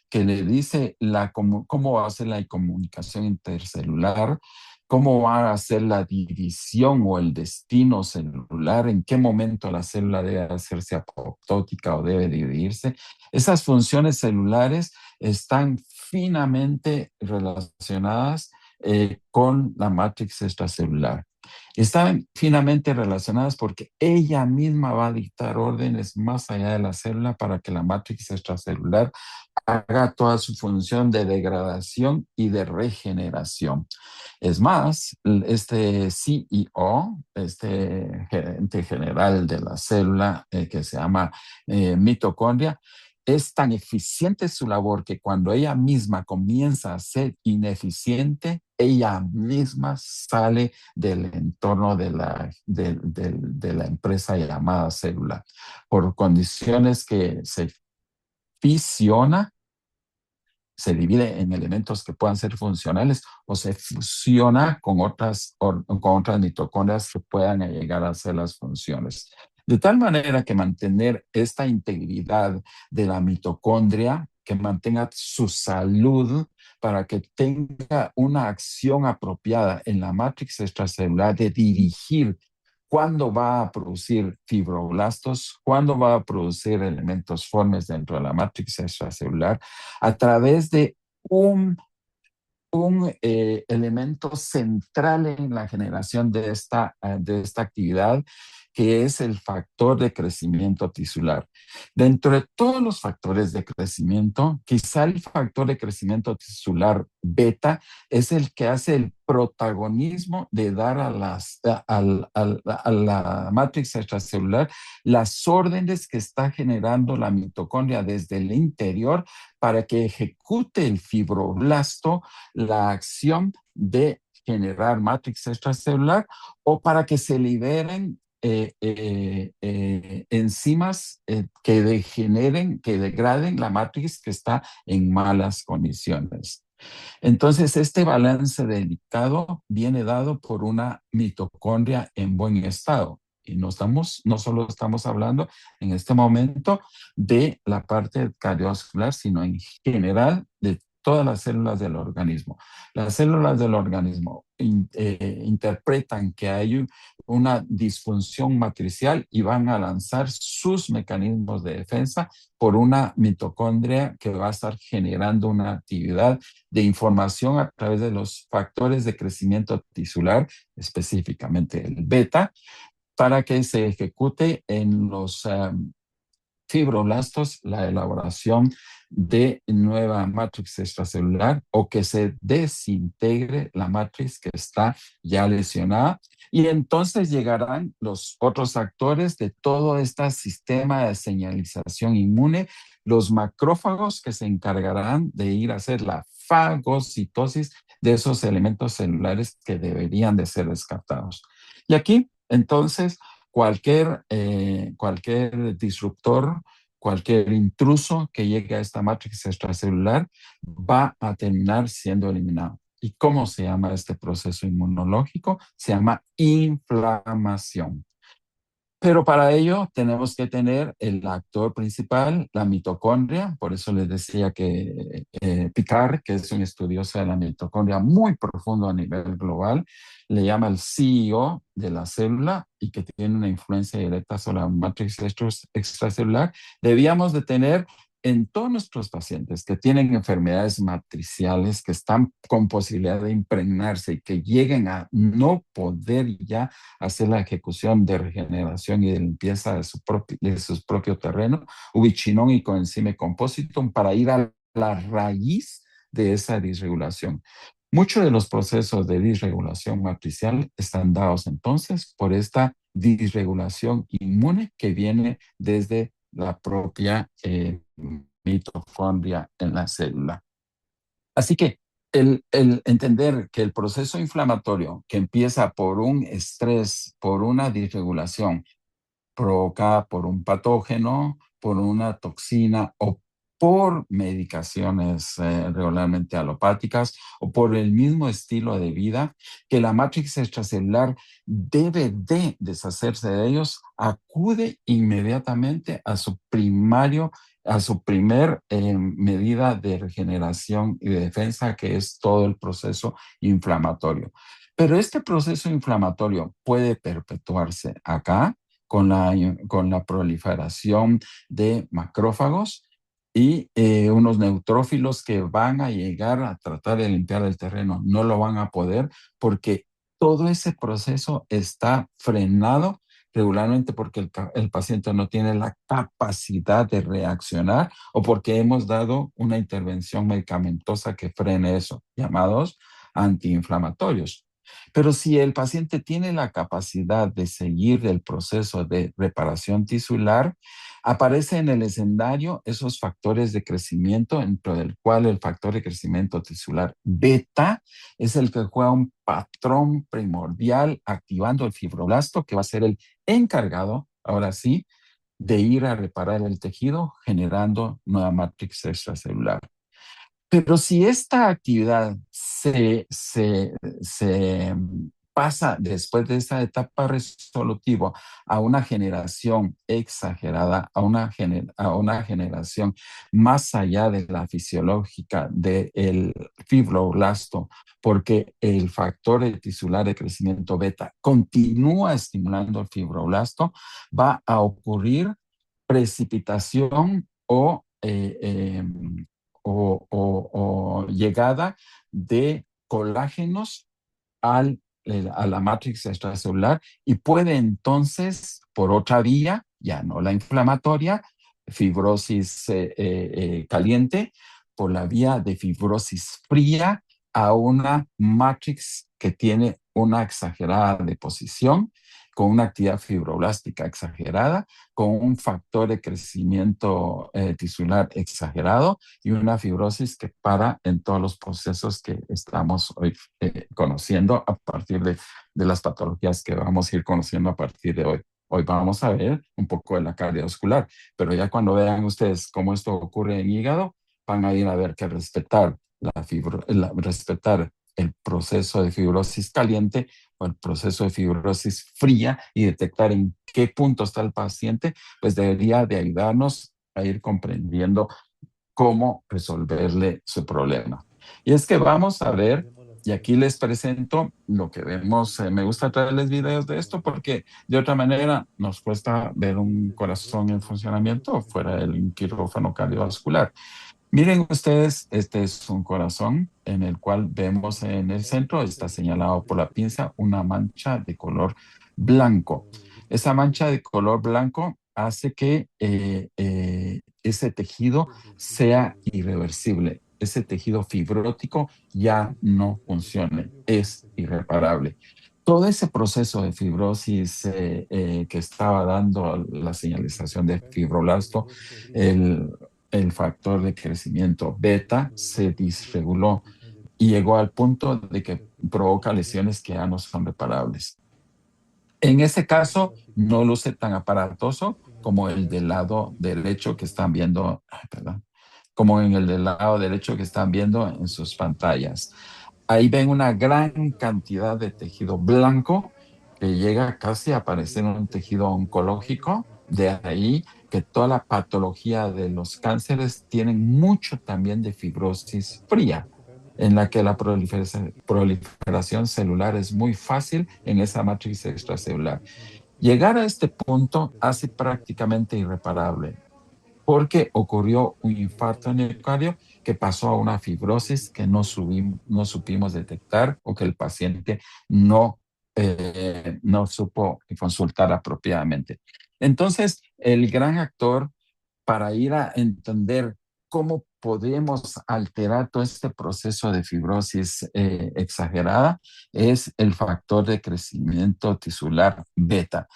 que le dice cómo va a ser la comunicación intercelular, cómo va a ser la división o el destino celular, en qué momento la célula debe hacerse apoptótica o debe dividirse. Esas funciones celulares están finamente relacionadas con la matrix extracelular. Están finamente relacionadas porque ella misma va a dictar órdenes más allá de la célula para que la matrix extracelular haga toda su función de degradación y de regeneración. Es más, este CEO, este gerente general de la célula que se llama mitocondria, es tan eficiente su labor que cuando ella misma comienza a ser ineficiente, ella misma sale del entorno de la empresa llamada célula, por condiciones que se fisiona, se divide en elementos que puedan ser funcionales o se fusiona con otras mitocondrias que puedan llegar a hacer las funciones. De tal manera que mantener esta integridad de la mitocondria, que mantenga su salud para que tenga una acción apropiada en la matrix extracelular de dirigir cuándo va a producir fibroblastos, cuándo va a producir elementos formes dentro de la matrix extracelular, a través de un elemento central en la generación de esta actividad, que es el factor de crecimiento tisular. Dentro de todos los factores de crecimiento, quizá el factor de crecimiento tisular beta es el que hace el protagonismo de dar a la matrix extracelular las órdenes que está generando la mitocondria desde el interior para que ejecute el fibroblasto la acción de generar matrix extracelular o para que se liberen enzimas que degraden la matriz que está en malas condiciones. Entonces, este balance delicado viene dado por una mitocondria en buen estado. Y no solo estamos hablando en este momento de la parte cardiovascular, sino en general de todas las células del organismo. Las células del organismo interpretan que hay una disfunción matricial y van a lanzar sus mecanismos de defensa por una mitocondria que va a estar generando una actividad de información a través de los factores de crecimiento tisular, específicamente el beta, para que se ejecute en los fibroblastos la elaboración de nueva matriz extracelular o que se desintegre la matriz que está ya lesionada. Y entonces llegarán los otros actores de todo este sistema de señalización inmune, los macrófagos que se encargarán de ir a hacer la fagocitosis de esos elementos celulares que deberían de ser descartados. Y aquí, entonces, cualquier disruptor, cualquier intruso que llegue a esta matriz extracelular va a terminar siendo eliminado. ¿Y cómo se llama este proceso inmunológico? Se llama inflamación. Pero para ello tenemos que tener el actor principal, la mitocondria. Por eso les decía que Picard, que es un estudioso de la mitocondria muy profundo a nivel global, le llama el CEO de la célula y que tiene una influencia directa sobre la matriz extracelular. Debíamos de tener en todos nuestros pacientes que tienen enfermedades matriciales, que están con posibilidad de impregnarse y que lleguen a no poder ya hacer la ejecución de regeneración y de limpieza de su propio terreno, ubiquinón y coenzima compositum, para ir a la raíz de esa disregulación. Muchos de los procesos de disregulación matricial están dados entonces por esta disregulación inmune que viene desde la propia mitocondria en la célula. Así que el entender que el proceso inflamatorio que empieza por un estrés, por una disregulación provocada por un patógeno, por una toxina o por medicaciones regularmente alopáticas o por el mismo estilo de vida, que la matriz extracelular debe de deshacerse de ellos, acude inmediatamente a su primer medida de regeneración y de defensa, que es todo el proceso inflamatorio. Pero este proceso inflamatorio puede perpetuarse acá con la proliferación de macrófagos y unos neutrófilos que van a llegar a tratar de limpiar el terreno. No lo van a poder porque todo ese proceso está frenado regularmente porque el paciente no tiene la capacidad de reaccionar o porque hemos dado una intervención medicamentosa que frene eso, llamados antiinflamatorios. Pero si el paciente tiene la capacidad de seguir el proceso de reparación tisular, aparece en el escenario esos factores de crecimiento, dentro del cual el factor de crecimiento tisular beta es el que juega un patrón primordial activando el fibroblasto, que va a ser el encargado, ahora sí, de ir a reparar el tejido generando nueva matriz extracelular. Pero si esta actividad se pasa después de esta etapa resolutiva a una generación exagerada, a una generación más allá de la fisiológica del fibroblasto, porque el factor tisular de crecimiento beta continúa estimulando el fibroblasto, va a ocurrir precipitación o llegada de colágenos a la matriz extracelular y puede entonces, por otra vía, ya no la inflamatoria, fibrosis caliente, por la vía de fibrosis fría a una matriz que tiene una exagerada deposición, con una actividad fibroblástica exagerada, con un factor de crecimiento tisular exagerado y una fibrosis que para en todos los procesos que estamos hoy conociendo a partir de las patologías que vamos a ir conociendo a partir de hoy. Hoy vamos a ver un poco de la cardiovascular, pero ya cuando vean ustedes cómo esto ocurre en hígado, van a ir a ver que respetar respetar el proceso de fibrosis caliente o el proceso de fibrosis fría y detectar en qué punto está el paciente, pues debería de ayudarnos a ir comprendiendo cómo resolverle su problema. Y es que vamos a ver, y aquí les presento lo que vemos. Me gusta traerles videos de esto porque de otra manera nos cuesta ver un corazón en funcionamiento fuera del quirófano cardiovascular. Miren ustedes, este es un corazón en el cual vemos en el centro, está señalado por la pinza, una mancha de color blanco. Esa mancha de color blanco hace que ese tejido sea irreversible. Ese tejido fibrótico ya no funcione, es irreparable. Todo ese proceso de fibrosis que estaba dando la señalización de fibroblasto, el factor de crecimiento beta se disreguló y llegó al punto de que provoca lesiones que ya no son reparables. En ese caso, no luce tan aparatoso como el del lado derecho que están viendo, como en el del lado derecho que están viendo en sus pantallas. Ahí ven una gran cantidad de tejido blanco que llega casi a parecer un tejido oncológico. De ahí que toda la patología de los cánceres tienen mucho también de fibrosis fría, en la que la proliferación celular es muy fácil en esa matriz extracelular. Llegar a este punto hace prácticamente irreparable, porque ocurrió un infarto en el miocardio que pasó a una fibrosis que no supimos detectar o que el paciente no supo consultar apropiadamente. Entonces, el gran actor para ir a entender cómo podemos alterar todo este proceso de fibrosis exagerada es el factor de crecimiento tisular beta.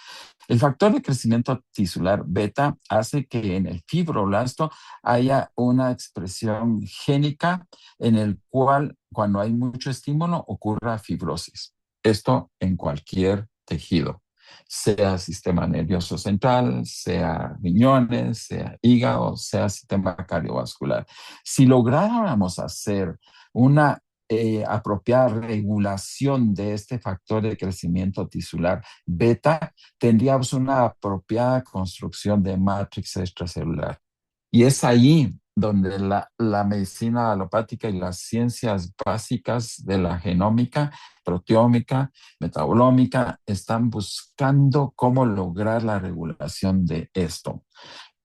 El factor de crecimiento tisular beta hace que en el fibroblasto haya una expresión génica en el cual, cuando hay mucho estímulo, ocurra fibrosis. Esto en cualquier tejido. sea sistema nervioso central, sea riñones, sea hígado, sea sistema cardiovascular. Si lográramos hacer una apropiada regulación de este factor de crecimiento tisular beta, tendríamos una apropiada construcción de matrix extracelular. Y es ahí donde la medicina alopática y las ciencias básicas de la genómica, proteómica, metabolómica, están buscando cómo lograr la regulación de esto.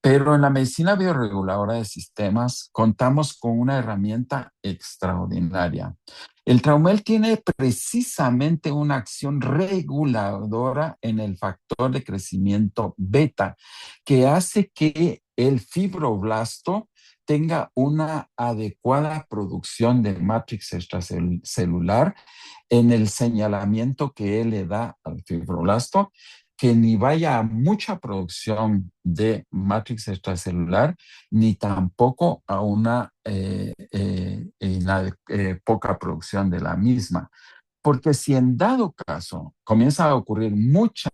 Pero en la medicina bioreguladora de sistemas contamos con una herramienta extraordinaria. El Traumel tiene precisamente una acción reguladora en el factor de crecimiento beta, que hace que el fibroblasto tenga una adecuada producción de matrix extracelular en el señalamiento que él le da al fibroblasto, que ni vaya a mucha producción de matrix extracelular, ni tampoco a una poca producción de la misma. Porque si en dado caso comienza a ocurrir mucha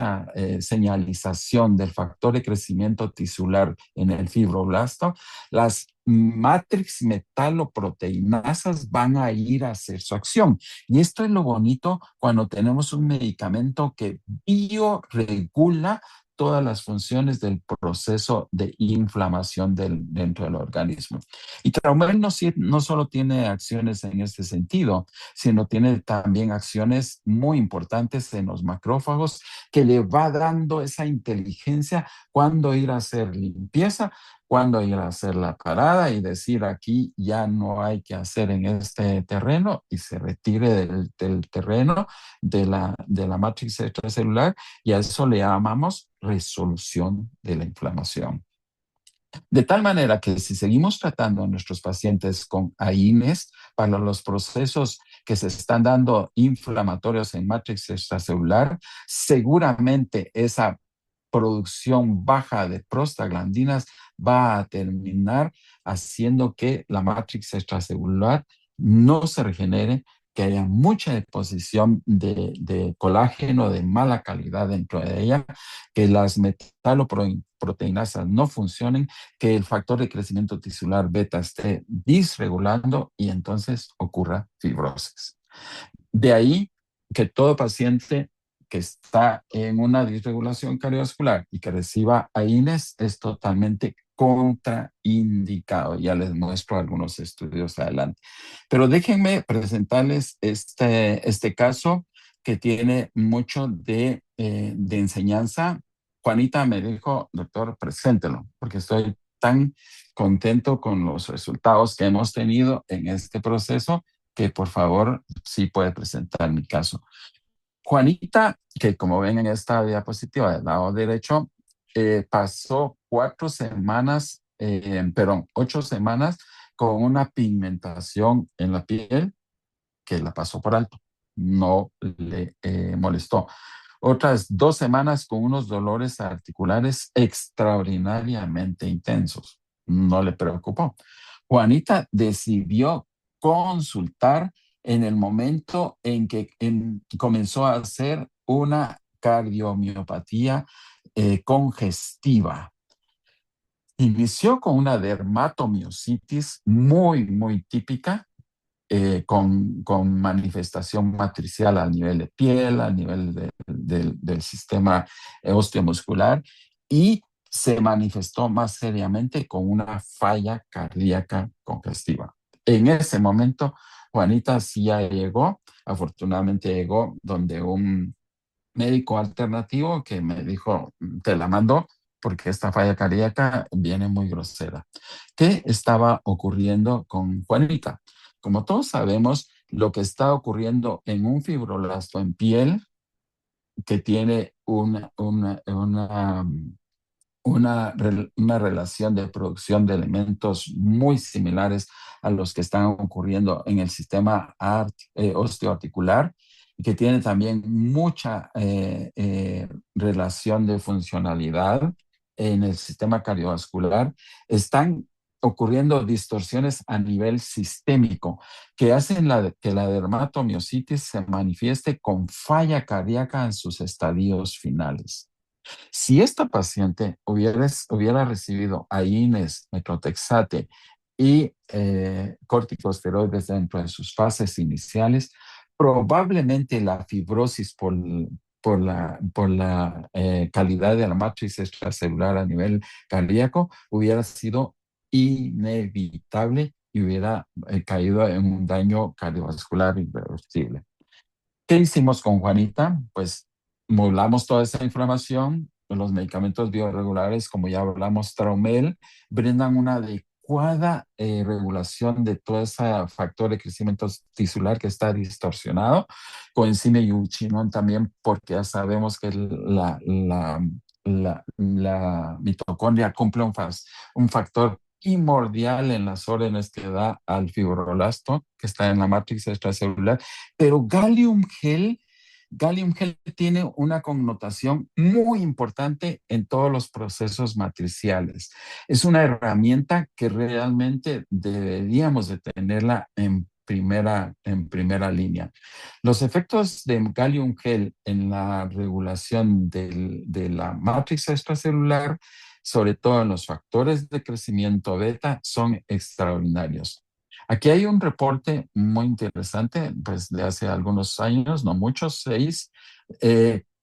señalización del factor de crecimiento tisular en el fibroblasto, las matrix metaloproteinasas van a ir a hacer su acción. Y esto es lo bonito cuando tenemos un medicamento que bioregula todas las funciones del proceso de inflamación dentro del organismo. Y Traumel no solo tiene acciones en este sentido, sino tiene también acciones muy importantes en los macrófagos que le va dando esa inteligencia cuándo ir a hacer limpieza, cuándo ir a hacer la parada y decir aquí ya no hay que hacer en este terreno y se retire del terreno de la matriz extracelular, y a eso le llamamos resolución de la inflamación. De tal manera que si seguimos tratando a nuestros pacientes con AINES para los procesos que se están dando inflamatorios en matrix extracelular, seguramente esa producción baja de prostaglandinas va a terminar haciendo que la matrix extracelular no se regenere, que haya mucha deposición de colágeno de mala calidad dentro de ella, que las metaloproteinasas no funcionen, que el factor de crecimiento tisular beta esté disregulando y entonces ocurra fibrosis. De ahí que todo paciente que está en una disregulación cardiovascular y que reciba AINES es totalmente contraindicado. Ya les muestro algunos estudios adelante. Pero déjenme presentarles este caso que tiene mucho de enseñanza. Juanita me dijo, doctor, preséntelo, porque estoy tan contento con los resultados que hemos tenido en este proceso que por favor sí puede presentar mi caso. Juanita, que como ven en esta diapositiva del lado derecho, pasó 8 semanas con una pigmentación en la piel que la pasó por alto, no le molestó. Otras 2 semanas con unos dolores articulares extraordinariamente intensos, no le preocupó. Juanita decidió consultar en el momento en que comenzó a hacer una cardiomiopatía congestiva. Inició con una dermatomiositis muy típica, con manifestación matricial a nivel de piel, a nivel del sistema osteomuscular, y se manifestó más seriamente con una falla cardíaca congestiva. En ese momento, Juanita sí ya llegó, afortunadamente llegó donde un médico alternativo que me dijo, te la mando porque esta falla cardíaca viene muy grosera. ¿Qué estaba ocurriendo con Juanita? Como todos sabemos, lo que está ocurriendo en un fibroblasto en piel que tiene una relación de producción de elementos muy similares a los que están ocurriendo en el sistema osteoarticular, y que tiene también mucha relación de funcionalidad en el sistema cardiovascular, están ocurriendo distorsiones a nivel sistémico que hacen que la dermatomiositis se manifieste con falla cardíaca en sus estadios finales. Si esta paciente hubiera recibido AINES, metotrexate y corticosteroides dentro de sus fases iniciales, probablemente la fibrosis por la calidad de la matriz extracelular a nivel cardíaco hubiera sido inevitable y hubiera caído en un daño cardiovascular irreversible. ¿Qué hicimos con Juanita? Pues modulamos toda esa inflamación. Los medicamentos bioregulares, como ya hablamos, Traumel, brindan una adecuada regulación de todo ese factor de crecimiento tisular que está distorsionado. Coenzima y ubiquinol también, porque ya sabemos que la mitocondria cumple un factor primordial en las órdenes que da al fibroblasto, que está en la matriz extracelular. Pero Gallium Gel tiene una connotación muy importante en todos los procesos matriciales. Es una herramienta que realmente deberíamos de tenerla en primera línea. Los efectos de Gallium Gel en la regulación de la matriz extracelular, sobre todo en los factores de crecimiento beta, son extraordinarios. Aquí hay un reporte muy interesante, pues de hace algunos años, no muchos, 6,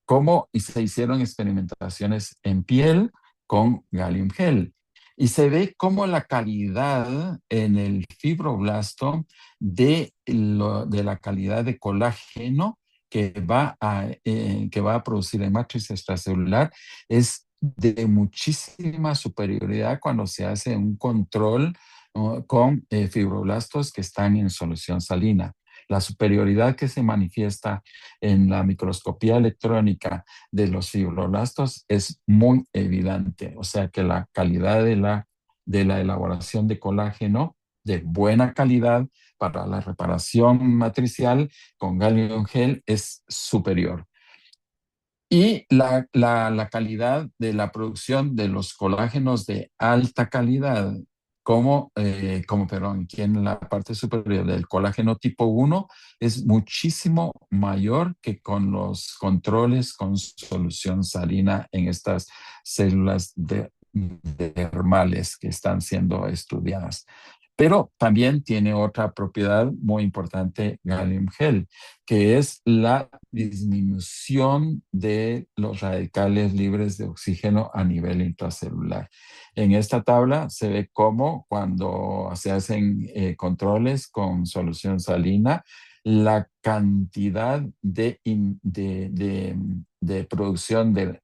cómo se hicieron experimentaciones en piel con Gallium Gel. Y se ve cómo la calidad en el fibroblasto de la calidad de colágeno que va a producir en matriz extracelular es de muchísima superioridad cuando se hace un control con fibroblastos que están en solución salina. La superioridad que se manifiesta en la microscopía electrónica de los fibroblastos es muy evidente. O sea que la calidad de la elaboración de colágeno de buena calidad para la reparación matricial con Gallium Gel es superior. Y la calidad de la producción de los colágenos de alta calidad, aquí en la parte superior del colágeno tipo 1, es muchísimo mayor que con los controles con solución salina en estas células dermales que están siendo estudiadas. Pero también tiene otra propiedad muy importante, Gallium Gel, que es la disminución de los radicales libres de oxígeno a nivel intracelular. En esta tabla se ve cómo cuando se hacen controles con solución salina, la cantidad de producción de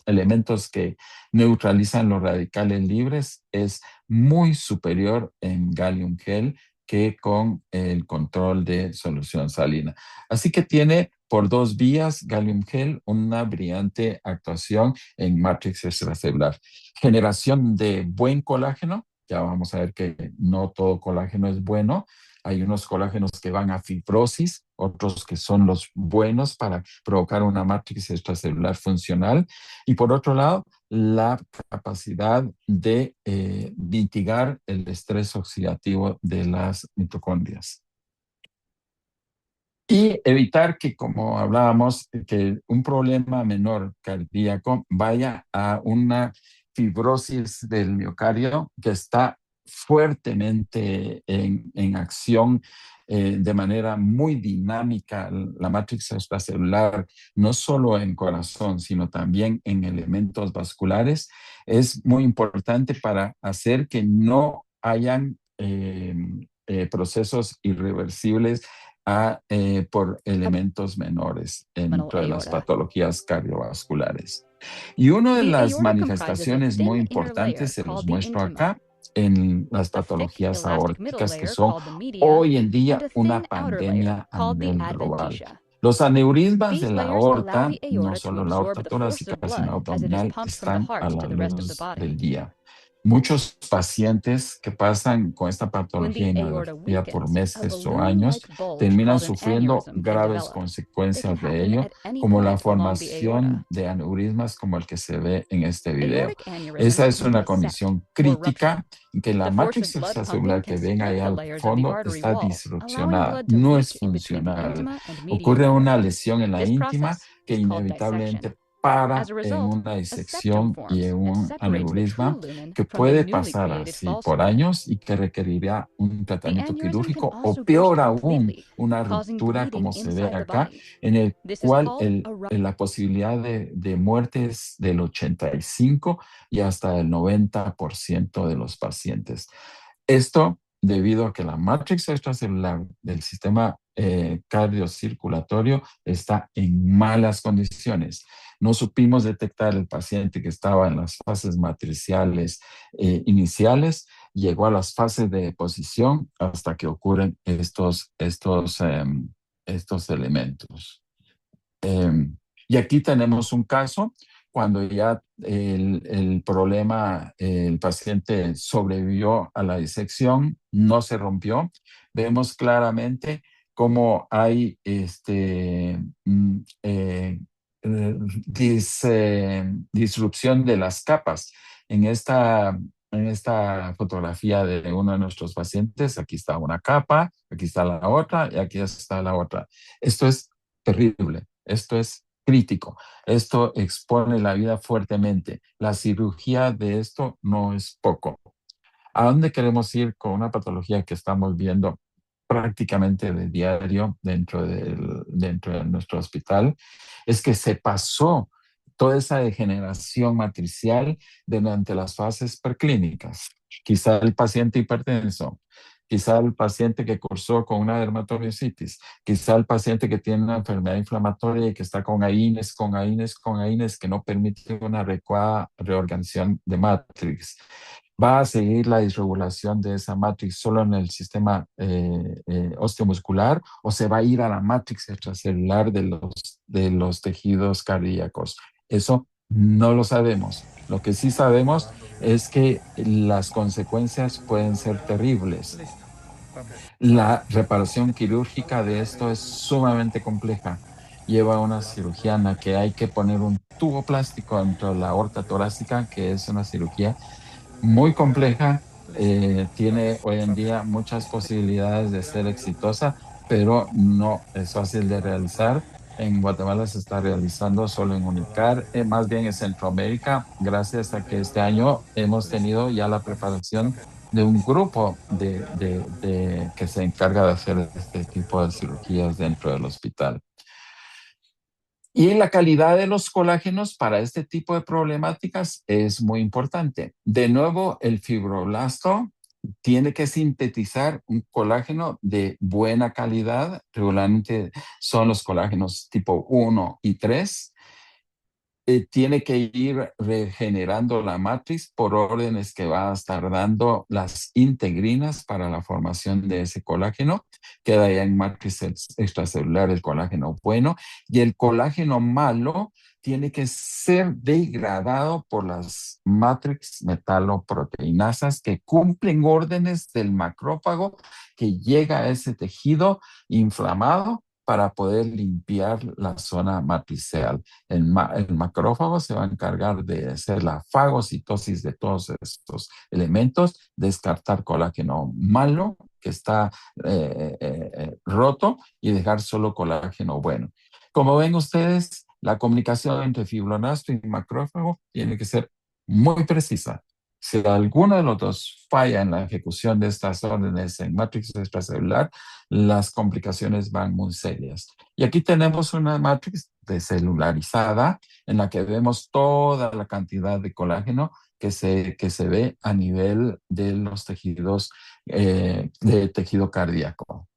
elementos que neutralizan los radicales libres es muy superior en Gallium Gel que con el control de solución salina. Así que tiene por 2 vías Gallium Gel una brillante actuación en matriz extracelular. Generación de buen colágeno. Ya vamos a ver que no todo colágeno es bueno. Hay unos colágenos que van a fibrosis, otros que son los buenos para provocar una matriz extracelular funcional. Y por otro lado, la capacidad de mitigar el estrés oxidativo de las mitocondrias. Y evitar que, como hablábamos, que un problema menor cardíaco vaya a una fibrosis del miocardio que está fuertemente en acción de manera muy dinámica la matriz extracelular, no solo en corazón, sino también en elementos vasculares, es muy importante para hacer que no hayan procesos irreversibles por elementos menores dentro de las patologías cardiovasculares. Y una de las manifestaciones muy importantes se los muestro acá en las patologías aórticas, que son hoy en día una pandemia a nivel global. Los aneurismas de la aorta, no solo la aorta torácica, sino abdominal, están a la luz del día. muchos pacientes que pasan con esta patología When the aorta inadvertida por weakens, a meses o años balloon-like bulge terminan called an sufriendo aneurysm can graves develop. It can consecuencias de happen ello, at any como la point along the formación aorta. de aneurismas como el que se ve en este video. Aortic Esa aneurysms es can una dissect condición or crítica rupture. en que la The force matriz of blood pumping extracelular que can ven split ahí the al layers of the fondo artery está wall, allowing disrupcionada, blood to no leak es in between the funcional. intima and median Ocurre una aorta. lesión en la This íntima process que is called inevitablemente dissection. para As a en result, una a septum disección y en forms and un separates the aneurisma true lumen que from the puede newly pasar created así false por lumen. años y que requerirá un The tratamiento aneurysm can quirúrgico o also burst peor aún, completely, una causing ruptura bleeding como se ve inside the acá, body. en el This is cual called a rupture. la posibilidad de muerte es del 85 y hasta el 90% de los pacientes. Esto debido a que la matriz extracelular del sistema cardiocirculatorio está en malas condiciones. No supimos detectar el paciente que estaba en las fases matriciales iniciales, llegó a las fases de deposición hasta que ocurren estos elementos. Y aquí tenemos un caso cuando ya el problema, el paciente sobrevivió a la disección, no se rompió. Vemos claramente cómo hay disrupción de las capas. En esta fotografía de uno de nuestros pacientes, aquí está una capa, aquí está la otra y aquí está la otra. Esto es terrible, esto es crítico, esto expone la vida fuertemente. La cirugía de esto no es poco. ¿A dónde queremos ir con una patología que estamos viendo prácticamente de diario dentro de nuestro hospital? Es que se pasó toda esa degeneración matricial durante las fases preclínicas. Quizá el paciente hipertenso, quizá el paciente que cursó con una dermatomiositis, quizá el paciente que tiene una enfermedad inflamatoria y que está con AINES, que no permite una adecuada reorganización de matrix. Va a seguir la disregulación de esa matrix solo en el sistema osteomuscular o se va a ir a la matrix extracelular de los tejidos cardíacos. Eso no lo sabemos. Lo que sí sabemos es que las consecuencias pueden ser terribles. La reparación quirúrgica de esto es sumamente compleja. Lleva una cirugía en la que hay que poner un tubo plástico dentro de la aorta torácica, que es una cirugía muy compleja, tiene hoy en día muchas posibilidades de ser exitosa, pero no es fácil de realizar. En Guatemala se está realizando solo en Unicar, más bien en Centroamérica, gracias a que este año hemos tenido ya la preparación de un grupo que se encarga de hacer este tipo de cirugías dentro del hospital. Y la calidad de los colágenos para este tipo de problemáticas es muy importante. De nuevo, el fibroblasto tiene que sintetizar un colágeno de buena calidad. Regularmente son los colágenos tipo 1 y 3. Tiene que ir regenerando la matriz por órdenes que va a estar dando las integrinas para la formación de ese colágeno. Queda ya en matriz extracelular el colágeno bueno y el colágeno malo tiene que ser degradado por las matrix metaloproteinasas que cumplen órdenes del macrófago que llega a ese tejido inflamado para poder limpiar la zona matricial. El macrófago se va a encargar de hacer la fagocitosis de todos estos elementos, descartar colágeno malo que está roto y dejar solo colágeno bueno. Como ven ustedes, la comunicación entre fibroblasto y macrófago tiene que ser muy precisa. Si alguno de los dos falla en la ejecución de estas órdenes en matriz extracelular, las complicaciones van muy serias. Y aquí tenemos una matriz descelularizada en la que vemos toda la cantidad de colágeno que se ve a nivel de los tejidos de tejido cardíaco.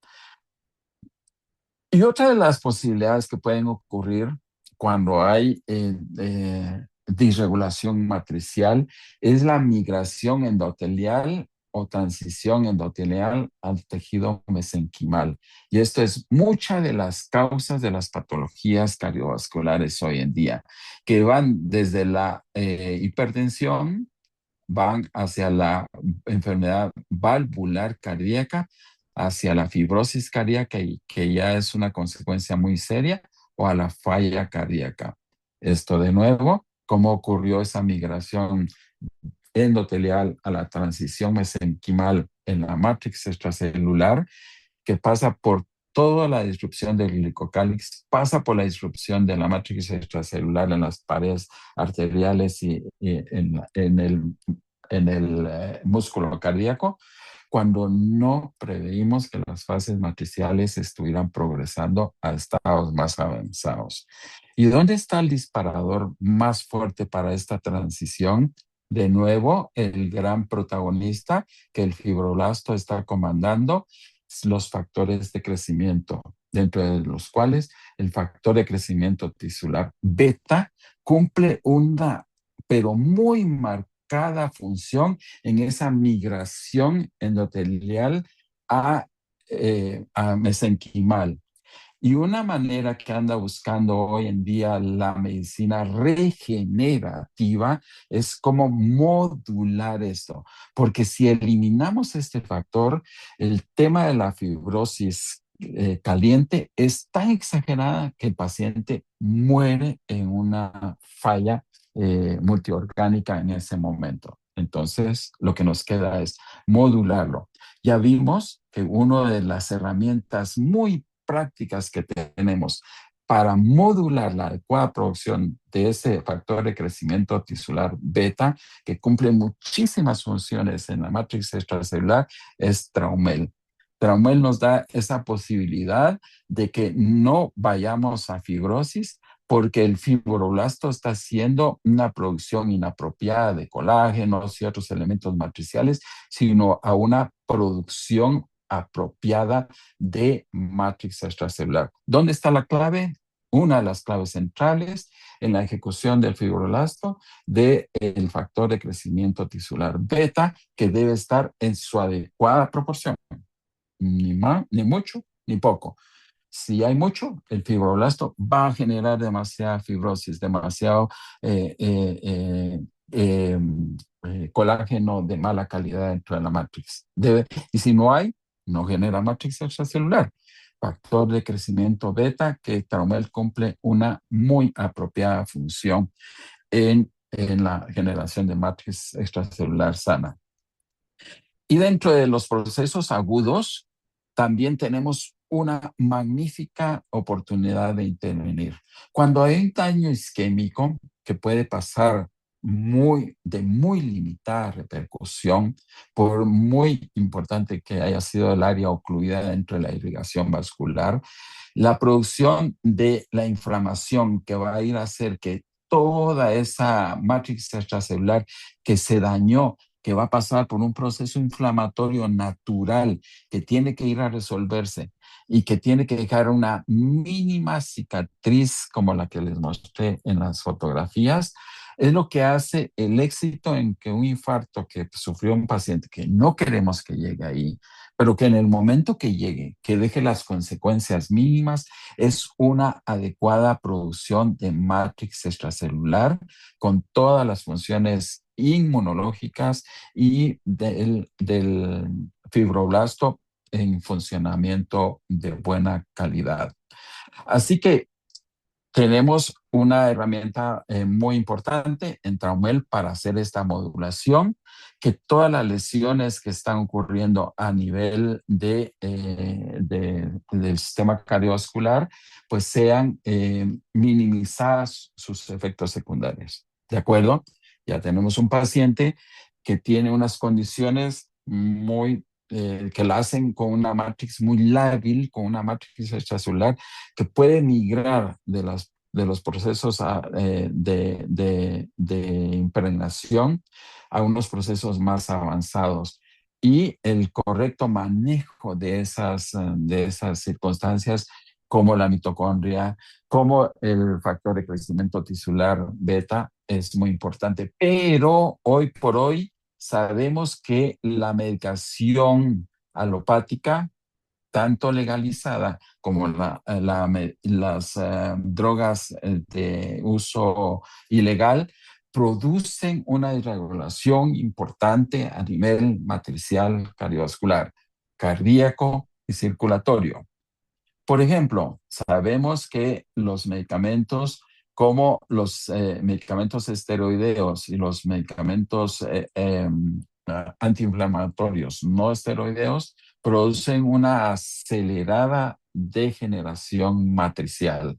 Y otra de las posibilidades que pueden ocurrir cuando hay disregulación matricial es la migración endotelial o transición endotelial al tejido mesenquimal. Y esto es muchas de las causas de las patologías cardiovasculares hoy en día, que van desde la hipertensión, van hacia la enfermedad valvular cardíaca, hacia la fibrosis cardíaca, y que ya es una consecuencia muy seria, o a la falla cardíaca. Esto de nuevo, cómo ocurrió esa migración endotelial a la transición mesenquimal en la matrix extracelular, que pasa por toda la disrupción del glicocálix, pasa por la disrupción de la matriz extracelular en las paredes arteriales y en el músculo cardíaco, cuando no preveímos que las fases matriciales estuvieran progresando a estados más avanzados. ¿Y dónde está el disparador más fuerte para esta transición? De nuevo, el gran protagonista que el fibroblasto está comandando, los factores de crecimiento, dentro de los cuales el factor de crecimiento tisular beta cumple una, pero muy marcada función en esa migración endotelial a mesenquimal. Y una manera que anda buscando hoy en día la medicina regenerativa es cómo modular esto. Porque si eliminamos este factor, el tema de la fibrosis caliente es tan exagerada que el paciente muere en una falla multiorgánica en ese momento. Entonces, lo que nos queda es modularlo. Ya vimos que una de las herramientas muy prácticas que tenemos para modular la adecuada producción de ese factor de crecimiento tisular beta, que cumple muchísimas funciones en la matriz extracelular, es Traumel. Traumel nos da esa posibilidad de que no vayamos a fibrosis, porque el fibroblasto está haciendo una producción inapropiada de colágenos y otros elementos matriciales, sino a una producción apropiada de matrix extracelular. ¿Dónde está la clave? Una de las claves centrales en la ejecución del fibroblasto del factor de crecimiento tisular beta, que debe estar en su adecuada proporción. Ni más, ni mucho, ni poco. Si hay mucho, el fibroblasto va a generar demasiada fibrosis, demasiado colágeno de mala calidad dentro de la matriz. Y si no hay, no genera matriz extracelular. Factor de crecimiento beta, que Traumel cumple una muy apropiada función en la generación de matriz extracelular sana. Y dentro de los procesos agudos, también tenemos una magnífica oportunidad de intervenir. Cuando hay un daño isquémico que puede pasar de muy limitada repercusión, por muy importante que haya sido el área ocluida dentro de la irrigación vascular, la producción de la inflamación que va a ir a hacer que toda esa matriz extracelular que se dañó, que va a pasar por un proceso inflamatorio natural, que tiene que ir a resolverse y que tiene que dejar una mínima cicatriz como la que les mostré en las fotografías, es lo que hace el éxito en que un infarto que sufrió un paciente, que no queremos que llegue ahí, pero que en el momento que llegue, que deje las consecuencias mínimas, es una adecuada producción de matrix extracelular con todas las funciones inmunológicas y del fibroblasto en funcionamiento de buena calidad. Así que tenemos una herramienta muy importante en Traumel para hacer esta modulación, que todas las lesiones que están ocurriendo a nivel del sistema cardiovascular, pues sean minimizadas sus efectos secundarios. ¿De acuerdo? Ya tenemos un paciente que tiene unas condiciones que la hacen con una matrix muy lábil, con una matrix extracelular que puede migrar de los procesos de impregnación a unos procesos más avanzados. Y el correcto manejo de esas circunstancias, como la mitocondria, como el factor de crecimiento tisular beta, es muy importante. Pero hoy por hoy sabemos que la medicación alopática, tanto legalizada como las drogas de uso ilegal, producen una irregulación importante a nivel matricial cardiovascular, cardíaco y circulatorio. Por ejemplo, sabemos que los medicamentos como los medicamentos esteroideos y los medicamentos antiinflamatorios no esteroideos producen una acelerada degeneración matricial.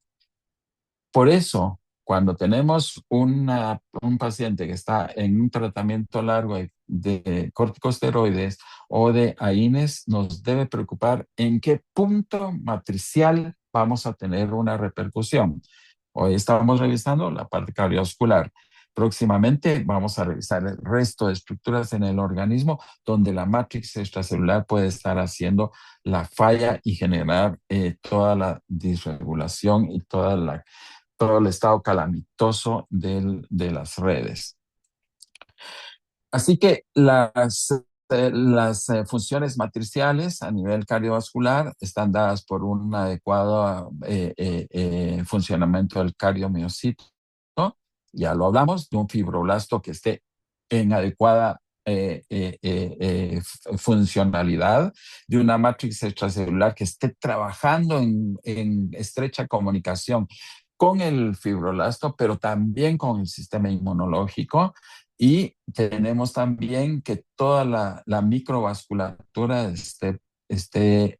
Por eso, cuando tenemos un paciente que está en un tratamiento largo de corticosteroides o de AINES, nos debe preocupar en qué punto matricial vamos a tener una repercusión. Hoy estamos revisando la parte cardiovascular. Próximamente vamos a revisar el resto de estructuras en el organismo donde la matriz extracelular puede estar haciendo la falla y generar toda la disregulación y todo el estado calamitoso de las redes. Así que las funciones matriciales a nivel cardiovascular están dadas por un adecuado funcionamiento del cardiomiocito. Ya lo hablamos, de un fibroblasto que esté en adecuada funcionalidad, de una matriz extracelular que esté trabajando en estrecha comunicación con el fibroblasto, pero también con el sistema inmunológico. Y tenemos también que toda la microvasculatura esté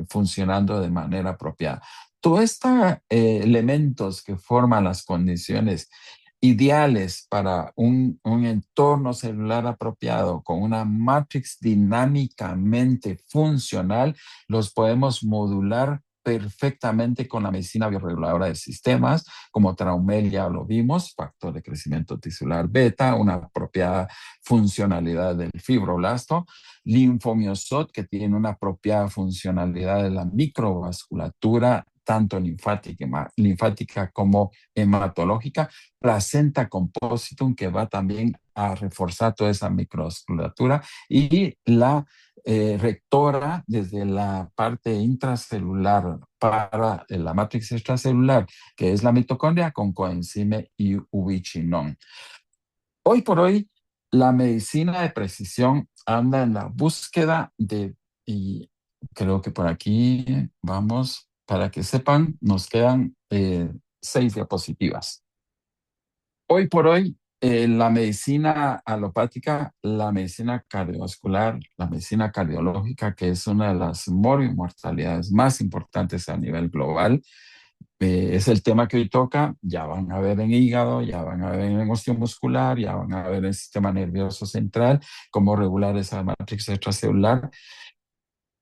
funcionando de manera apropiada. Todos estos elementos que forman las condiciones ideales para un entorno celular apropiado con una matrix dinámicamente funcional, los podemos modular perfectamente con la medicina biorreguladora de sistemas, como Traumel ya lo vimos, factor de crecimiento tisular beta, una apropiada funcionalidad del fibroblasto, linfomiosot, que tiene una apropiada funcionalidad de la microvasculatura, tanto linfática como hematológica, placenta compositum, que va también a reforzar toda esa microvasculatura, y la rectora desde la parte intracelular para la matriz extracelular, que es la mitocondria, con coenzime y ubiquinón. Hoy por hoy, la medicina de precisión anda en la búsqueda y creo que por aquí vamos, para que sepan, nos quedan 6 diapositivas. Hoy por hoy, la medicina alopática, la medicina cardiovascular, la medicina cardiológica, que es una de las mortalidades más importantes a nivel global, es el tema que hoy toca. Ya van a ver en hígado, ya van a ver en osteomuscular, ya van a ver en el sistema nervioso central, cómo regular esa matriz extracelular.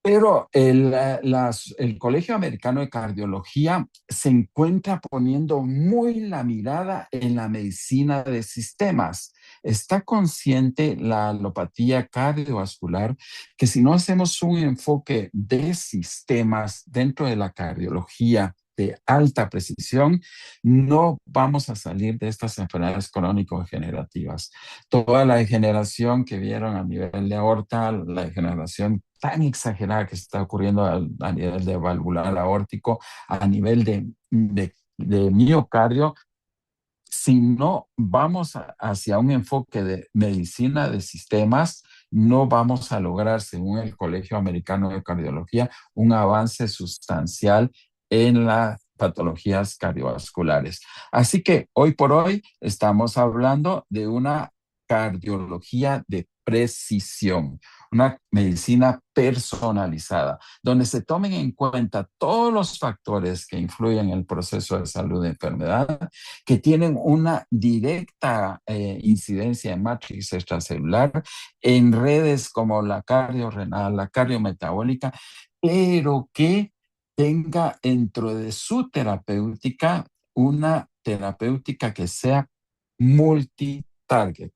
Pero el Colegio Americano de Cardiología se encuentra poniendo muy la mirada en la medicina de sistemas. Está consciente la alopatía cardiovascular que si no hacemos un enfoque de sistemas dentro de la cardiología de alta precisión, no vamos a salir de estas enfermedades crónico-degenerativas. Toda la degeneración que vieron a nivel de aorta, la degeneración tan exagerada que está ocurriendo a nivel de valvular aórtico, a nivel de miocardio, si no vamos hacia un enfoque de medicina de sistemas, no vamos a lograr, según el Colegio Americano de Cardiología, un avance sustancial en las patologías cardiovasculares. Así que hoy por hoy estamos hablando de una cardiología de precisión, una medicina personalizada, donde se tomen en cuenta todos los factores que influyen en el proceso de salud de enfermedad, que tienen una directa incidencia en matriz extracelular, en redes como la cardiorrenal, la cardiometabólica, pero que tenga dentro de su terapéutica una terapéutica que sea multitarget.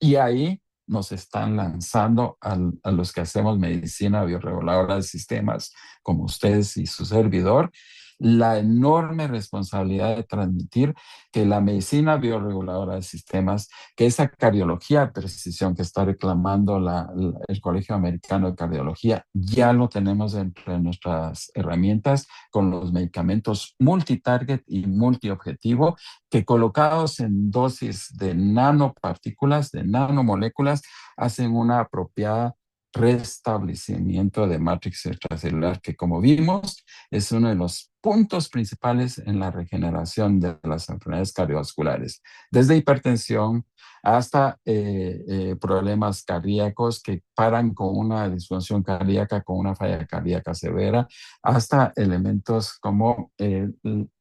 Y ahí nos están lanzando a los que hacemos medicina biorreguladora de sistemas, como ustedes y su servidor, la enorme responsabilidad de transmitir que la medicina bioreguladora de sistemas, que esa cardiología de precisión que está reclamando el Colegio Americano de Cardiología, ya lo tenemos entre nuestras herramientas con los medicamentos multitarget y multiobjetivo, que colocados en dosis de nanopartículas, de nanomoléculas, hacen una apropiada restablecimiento de matrix extracelular, que como vimos es uno de los puntos principales en la regeneración de las enfermedades cardiovasculares, desde hipertensión hasta problemas cardíacos que paran con una disfunción cardíaca, con una falla cardíaca severa, hasta elementos como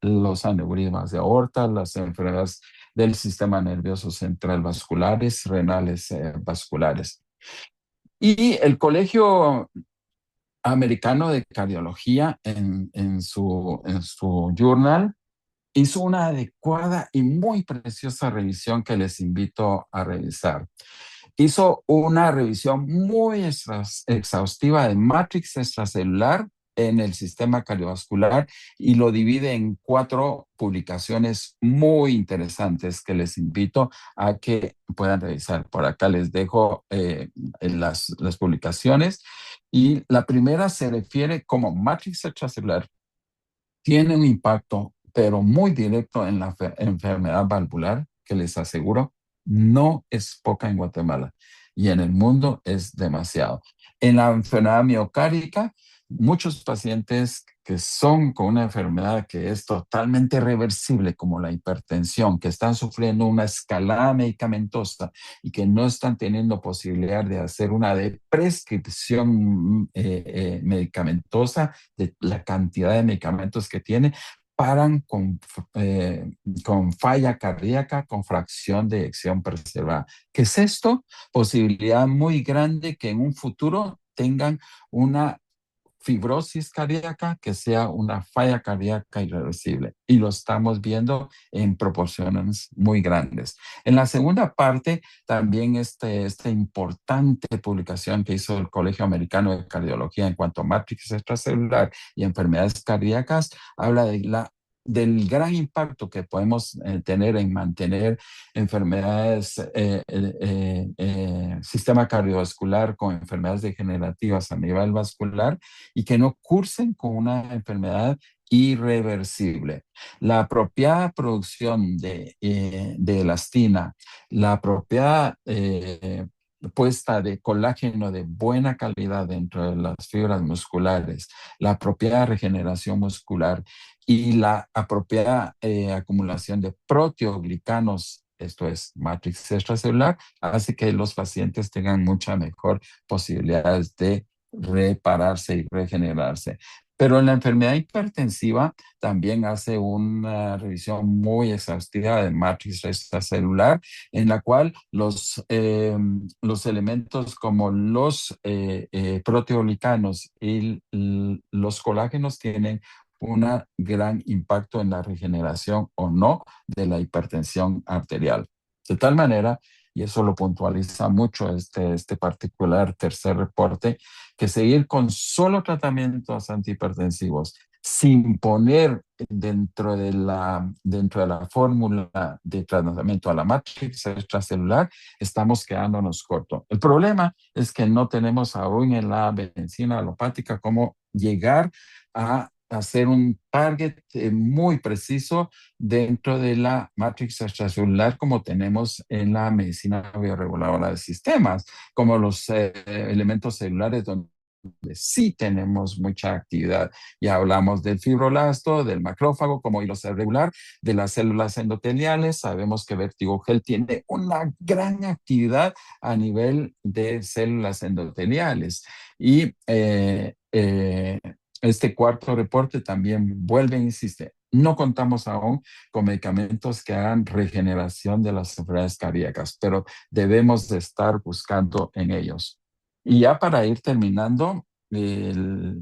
los aneurismas de aorta, las enfermedades del sistema nervioso central vasculares, renales vasculares. Y el Colegio Americano de Cardiología en su journal hizo una adecuada y muy preciosa revisión que les invito a revisar. Hizo una revisión muy exhaustiva de matrix extracelular en el sistema cardiovascular y lo divide en 4 publicaciones muy interesantes que les invito a que puedan revisar. Por acá les dejo las publicaciones. Y la primera se refiere como matrix extracelular tiene un impacto, pero muy directo en la enfermedad valvular, que les aseguro, no es poca en Guatemala y en el mundo es demasiado. En la enfermedad miocárdica, muchos pacientes que son con una enfermedad que es totalmente reversible, como la hipertensión, que están sufriendo una escalada medicamentosa y que no están teniendo posibilidad de hacer una prescripción medicamentosa de la cantidad de medicamentos que tiene, paran con falla cardíaca, con fracción de eyección preservada. ¿Qué es esto? Posibilidad muy grande que en un futuro tengan una fibrosis cardíaca que sea una falla cardíaca irreversible. Y lo estamos viendo en proporciones muy grandes. En la segunda parte, también esta importante publicación que hizo el Colegio Americano de Cardiología en cuanto a matrix extracelular y enfermedades cardíacas, habla del gran impacto que podemos tener en mantener enfermedades, sistema cardiovascular con enfermedades degenerativas a nivel vascular y que no cursen con una enfermedad irreversible. La apropiada producción de elastina, la apropiada puesta de colágeno de buena calidad dentro de las fibras musculares, la apropiada regeneración muscular y la apropiada acumulación de proteoglicanos, esto es matrix extracelular, hace que los pacientes tengan mucha mejor posibilidades de repararse y regenerarse. Pero en la enfermedad hipertensiva también hace una revisión muy exhaustiva de matrix extracelular, en la cual los elementos como los proteoglicanos y los colágenos tienen un gran impacto en la regeneración o no de la hipertensión arterial. De tal manera, y eso lo puntualiza mucho este particular tercer reporte, que seguir con solo tratamientos antihipertensivos sin poner dentro de la fórmula de tratamiento a la matrix extracelular, estamos quedándonos cortos. El problema es que no tenemos aún en la medicina alopática cómo llegar a hacer un target muy preciso dentro de la matrix extracelular como tenemos en la medicina bioreguladora de sistemas, como los elementos celulares donde sí tenemos mucha actividad. Ya hablamos del fibroblasto, del macrófago como hilo regular, de las células endoteliales. Sabemos que Vertigogel tiene una gran actividad a nivel de células endoteliales. Y este cuarto reporte también vuelve e insiste. No contamos aún con medicamentos que hagan regeneración de las enfermedades cardíacas, pero debemos de estar buscando en ellos. Y ya para ir terminando, la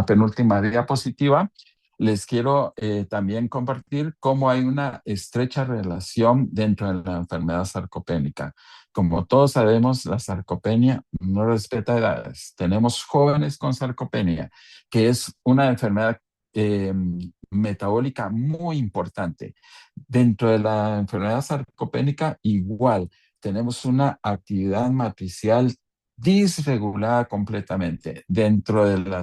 penúltima diapositiva, les quiero también compartir cómo hay una estrecha relación dentro de la enfermedad sarcopénica. Como todos sabemos, la sarcopenia no respeta edades. Tenemos jóvenes con sarcopenia, que es una enfermedad eh, metabólica muy importante. Dentro de la enfermedad sarcopénica, igual, tenemos una actividad matricial disregulada completamente dentro de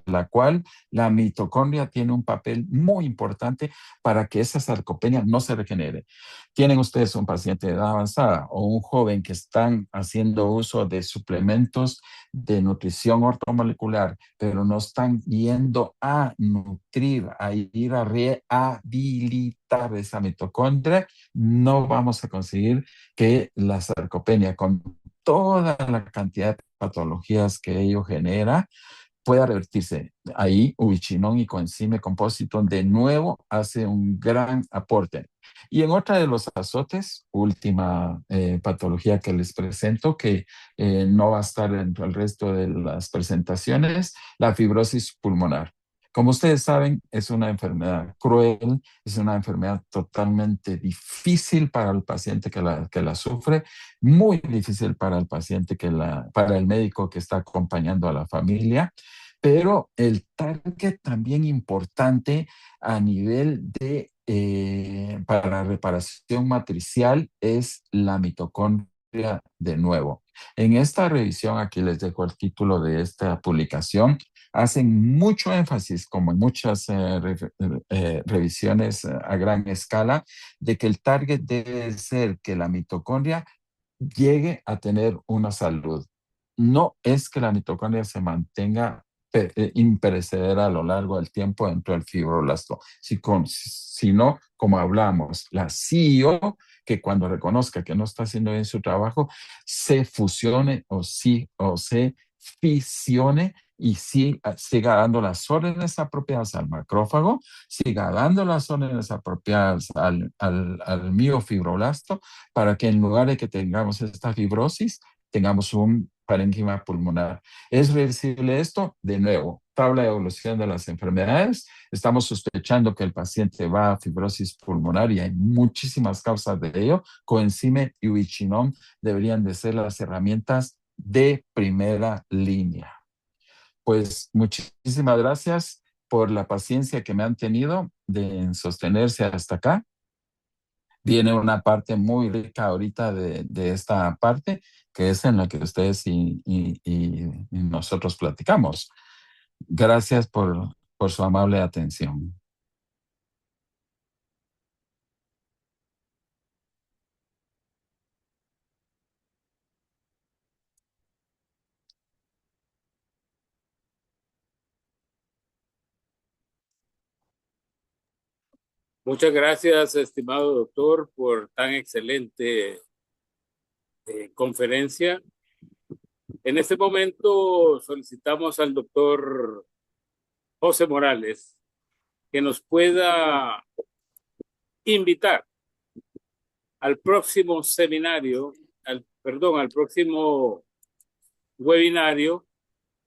la cual la mitocondria tiene un papel muy importante para que esa sarcopenia no se regenere. ¿Tienen ustedes un paciente de edad avanzada o un joven que están haciendo uso de suplementos de nutrición ortomolecular, pero no están yendo a nutrir, a ir a rehabilitar esa mitocondria? No vamos a conseguir que la sarcopenia, con toda la cantidad de patologías que ello genera, pueda revertirse. Ahí ubiquinón y coenzime compósito de nuevo hace un gran aporte. Y en otra de los azotes, última patología que les presento, que no va a estar dentro del resto de las presentaciones, la fibrosis pulmonar. Como ustedes saben, es una enfermedad cruel, es una enfermedad totalmente difícil para el paciente que la sufre, muy difícil para el paciente para el médico que está acompañando a la familia, pero el target también importante a nivel para reparación matricial es la mitocondria de nuevo. En esta revisión, aquí les dejo el título de esta publicación, hacen mucho énfasis, como en muchas revisiones a gran escala, de que el target debe ser que la mitocondria llegue a tener una salud. No es que la mitocondria se mantenga imperecedera a lo largo del tiempo dentro del fibroblasto, sino, como hablamos, la CEO, que cuando reconozca que no está haciendo bien su trabajo, se fusione o se fisione y siga dando las órdenes apropiadas al macrófago, siga dando las órdenes apropiadas al miofibroblasto, para que en lugar de que tengamos esta fibrosis, tengamos un parénquima pulmonar. ¿Es reversible esto? De nuevo, tabla de evolución de las enfermedades. Estamos sospechando que el paciente va a fibrosis pulmonar y hay muchísimas causas de ello. Coenzime y ubiquinón deberían de ser las herramientas de primera línea. Pues muchísimas gracias por la paciencia que me han tenido de sostenerse hasta acá. Viene una parte muy rica ahorita de esta parte, que es en la que ustedes y nosotros platicamos. Gracias por su amable atención. Muchas gracias, estimado doctor, por tan excelente conferencia. En este momento solicitamos al doctor José Morales que nos pueda invitar al próximo seminario, al próximo webinario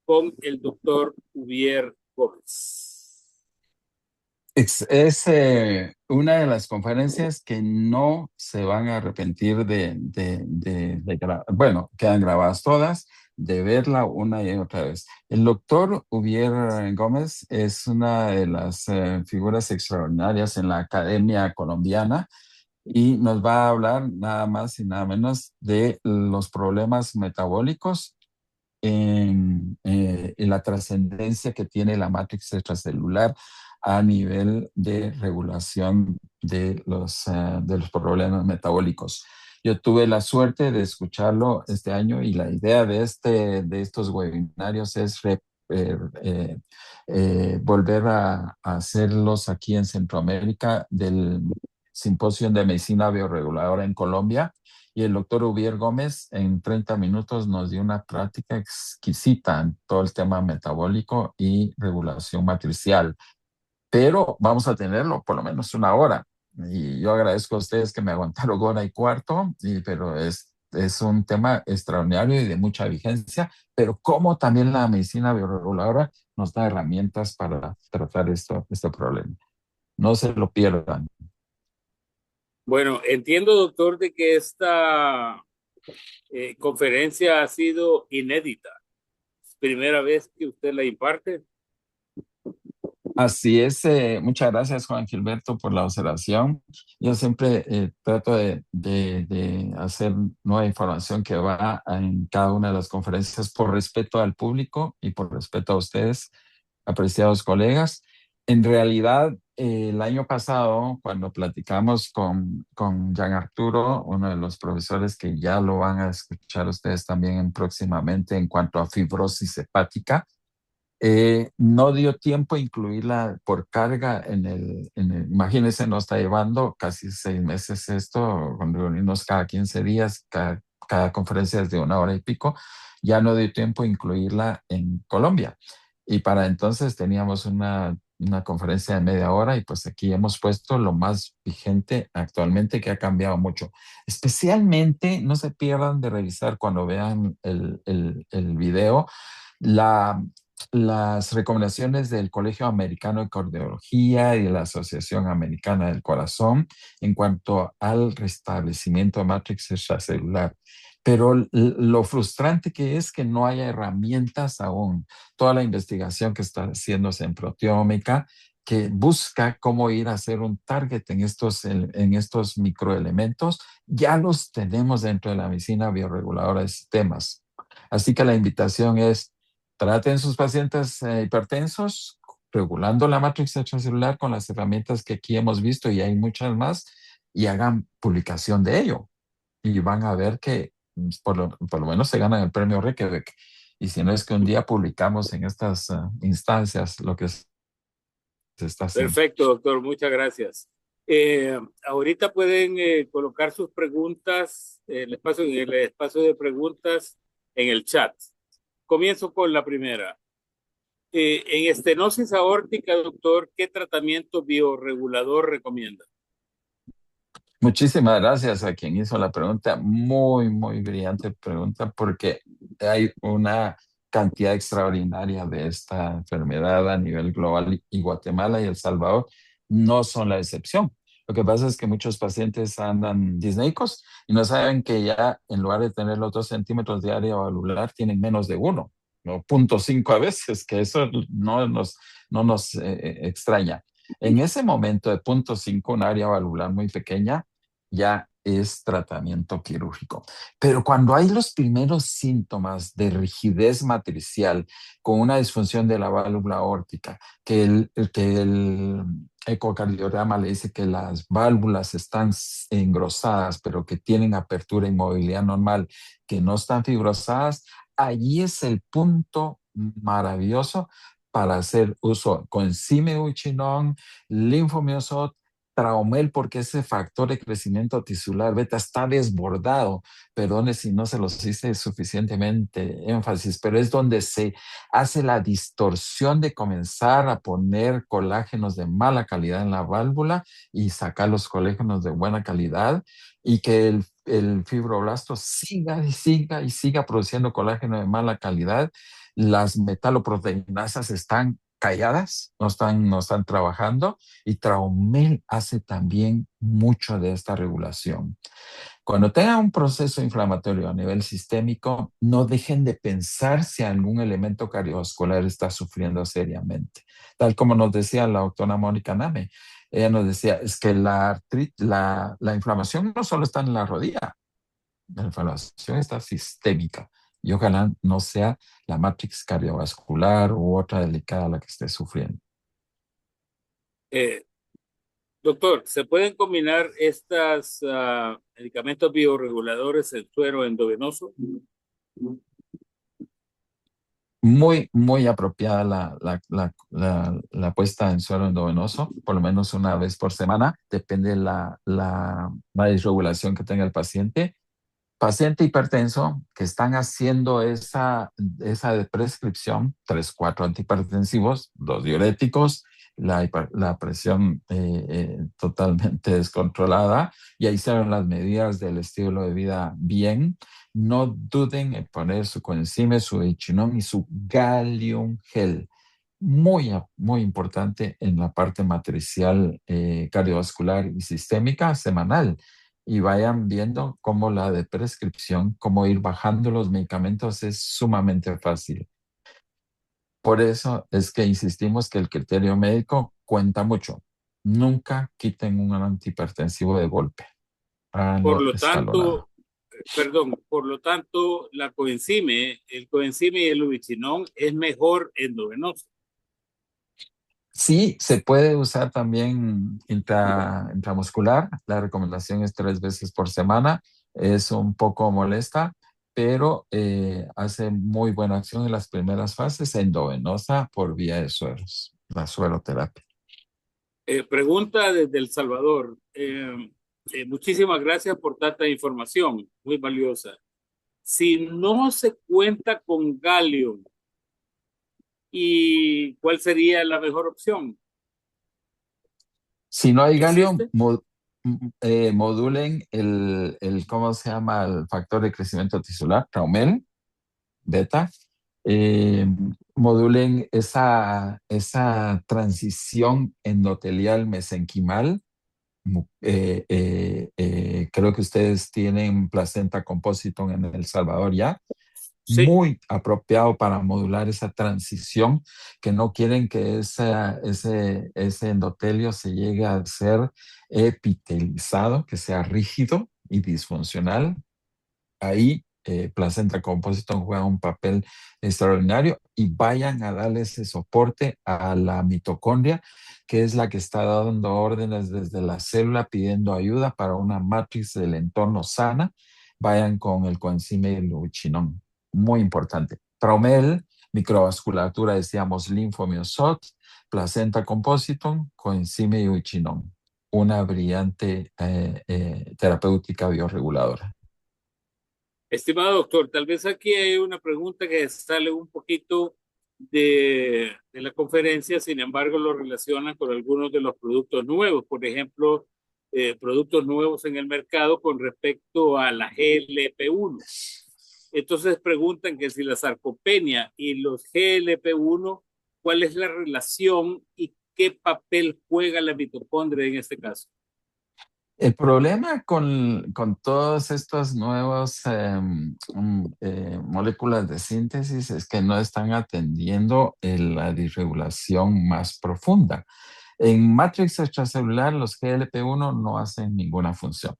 con el doctor Ubier Gómez. Es una de las conferencias que no se van a arrepentir bueno, quedan grabadas todas, de verla una y otra vez. El doctor Ubier Gómez es una de las figuras extraordinarias en la Academia Colombiana y nos va a hablar nada más y nada menos de los problemas metabólicos en la trascendencia que tiene la matriz extracelular a nivel de regulación de los problemas metabólicos. Yo tuve la suerte de escucharlo este año y la idea de estos webinarios es volver a hacerlos aquí en Centroamérica del Simposio de Medicina Bioreguladora en Colombia. Y el doctor Ubier Gómez en 30 minutos nos dio una práctica exquisita en todo el tema metabólico y regulación matricial. Pero vamos a tenerlo por lo menos una hora. Y yo agradezco a ustedes que me aguantaron hora y cuarto, pero es un tema extraordinario y de mucha vigencia, pero como también la medicina bioreguladora nos da herramientas para tratar este problema. No se lo pierdan. Bueno, entiendo, doctor, de que esta conferencia ha sido inédita. Primera vez que usted la imparte. Así es, muchas gracias Juan Gilberto por la observación. Yo siempre trato de hacer nueva información que va en cada una de las conferencias por respeto al público y por respeto a ustedes, apreciados colegas. En realidad, el año pasado, cuando platicamos con Jean Arturo, uno de los profesores que ya lo van a escuchar ustedes también próximamente en cuanto a fibrosis hepática, no dio tiempo a incluirla por carga imagínense, nos está llevando casi 6 meses esto, con reunirnos cada 15 días, cada conferencia es de 1 hora y pico, ya no dio tiempo a incluirla en Colombia. Y para entonces teníamos una conferencia de media hora y pues aquí hemos puesto lo más vigente actualmente que ha cambiado mucho. Especialmente, no se pierdan de revisar cuando vean el video, la las recomendaciones del Colegio Americano de Cardiología y de la Asociación Americana del Corazón en cuanto al restablecimiento de matriz extracelular. Pero lo frustrante que es que no haya herramientas aún. Toda la investigación que está haciéndose en proteómica, que busca cómo ir a hacer un target en estos microelementos, ya los tenemos dentro de la medicina bioreguladora de sistemas. Así que la invitación es: traten sus pacientes hipertensos, regulando la matriz extracelular con las herramientas que aquí hemos visto, y hay muchas más, y hagan publicación de ello. Y van a ver que por lo menos se ganan el premio Reykjavik. Y si no es que un día publicamos en estas instancias lo que se está haciendo. Perfecto, doctor. Muchas gracias. Ahorita pueden colocar sus preguntas en el espacio de preguntas en el chat. Comienzo con la primera. En estenosis aórtica, doctor, ¿qué tratamiento bioregulador recomienda? Muchísimas gracias a quien hizo la pregunta. Muy, muy brillante pregunta, porque hay una cantidad extraordinaria de esta enfermedad a nivel global, y Guatemala y El Salvador no son la excepción. Lo que pasa es que muchos pacientes andan disneicos y no saben que ya en lugar de tener los 2 centímetros de área valvular tienen menos de 1, ¿no? 0.5 a veces, que eso no nos extraña. En ese momento de 0.5, un área valvular muy pequeña, ya es tratamiento quirúrgico. Pero cuando hay los primeros síntomas de rigidez matricial con una disfunción de la válvula aórtica, que el ecocardiograma le dice que las válvulas están engrosadas, pero que tienen apertura y movilidad normal, que no están fibrosadas, allí es el punto maravilloso para hacer uso con simeuchinol, linfomiosot, Traumel, porque ese factor de crecimiento tisular beta está desbordado. Perdone si no se los hice suficientemente énfasis, pero es donde se hace la distorsión de comenzar a poner colágenos de mala calidad en la válvula y sacar los colágenos de buena calidad, y que el fibroblasto siga y siga y siga produciendo colágeno de mala calidad. Las metaloproteinasas están calladas, no están trabajando, y Traumel hace también mucho de esta regulación. Cuando tengan un proceso inflamatorio a nivel sistémico, no dejen de pensar si algún elemento cardiovascular está sufriendo seriamente. Tal como nos decía la doctora Mónica Name, ella nos decía, es que la inflamación no solo está en la rodilla, la inflamación está sistémica. Y ojalá no sea la matriz cardiovascular u otra delicada la que esté sufriendo. Doctor, ¿se pueden combinar estos medicamentos bioreguladores en suero endovenoso? Muy, muy apropiada la puesta en suero endovenoso, por lo menos una vez por semana, depende de la disregulación que tenga el paciente. Paciente hipertenso que están haciendo esa prescripción, 3, 4 antihipertensivos, 2 diuréticos, la presión totalmente descontrolada, ya hicieron las medidas del estilo de vida bien, no duden en poner su coenzime, su echinón y su gallium gel. muy importante en la parte matricial cardiovascular y sistémica semanal. Y vayan viendo cómo la de prescripción, cómo ir bajando los medicamentos es sumamente fácil. Por eso es que insistimos que el criterio médico cuenta mucho. Nunca quiten un antihipertensivo de golpe. Por Háganlo lo escalonado. tanto, por lo tanto, la coenzime, el coenzime y el ubiquinón es mejor endovenoso. Sí, se puede usar también intramuscular. La recomendación es 3 veces por semana. Es un poco molesta, pero hace muy buena acción en las primeras fases endovenosa por vía de sueros, la sueroterapia. Pregunta desde El Salvador. Muchísimas gracias por tanta información, muy valiosa. Si no se cuenta con galio, ¿y cuál sería la mejor opción? Si no hay galio, ¿Existe? modulen ¿cómo se llama? El factor de crecimiento tisular, Traumel, beta. eh, Modulen esa transición endotelial mesenquimal. Creo que ustedes tienen placenta compositum en El Salvador ya, Sí. muy apropiado para modular esa transición, que no quieren que ese endotelio se llegue a ser epitelizado, que sea rígido y disfuncional. Ahí placenta compositum juega un papel extraordinario y vayan a darle ese soporte a la mitocondria, que es la que está dando órdenes desde la célula pidiendo ayuda para una matriz del entorno sana. Vayan con el coenzime y el ubiquinón. Muy importante. Traumel, microvasculatura, decíamos linfomiosot, placenta compositum, coenzime y ubiquinón. Una brillante terapéutica biorreguladora. Estimado doctor, tal vez aquí hay una pregunta que sale un poquito de la conferencia, sin embargo lo relaciona con algunos de los productos nuevos, por ejemplo, productos nuevos en el mercado con respecto a la GLP-1. Entonces preguntan que si la sarcopenia y los GLP-1, ¿cuál es la relación y qué papel juega la mitocondria en este caso? El problema con todas estas nuevas moléculas de síntesis es que no están atendiendo la disregulación más profunda. En matrix extracelular, los GLP-1 no hacen ninguna función.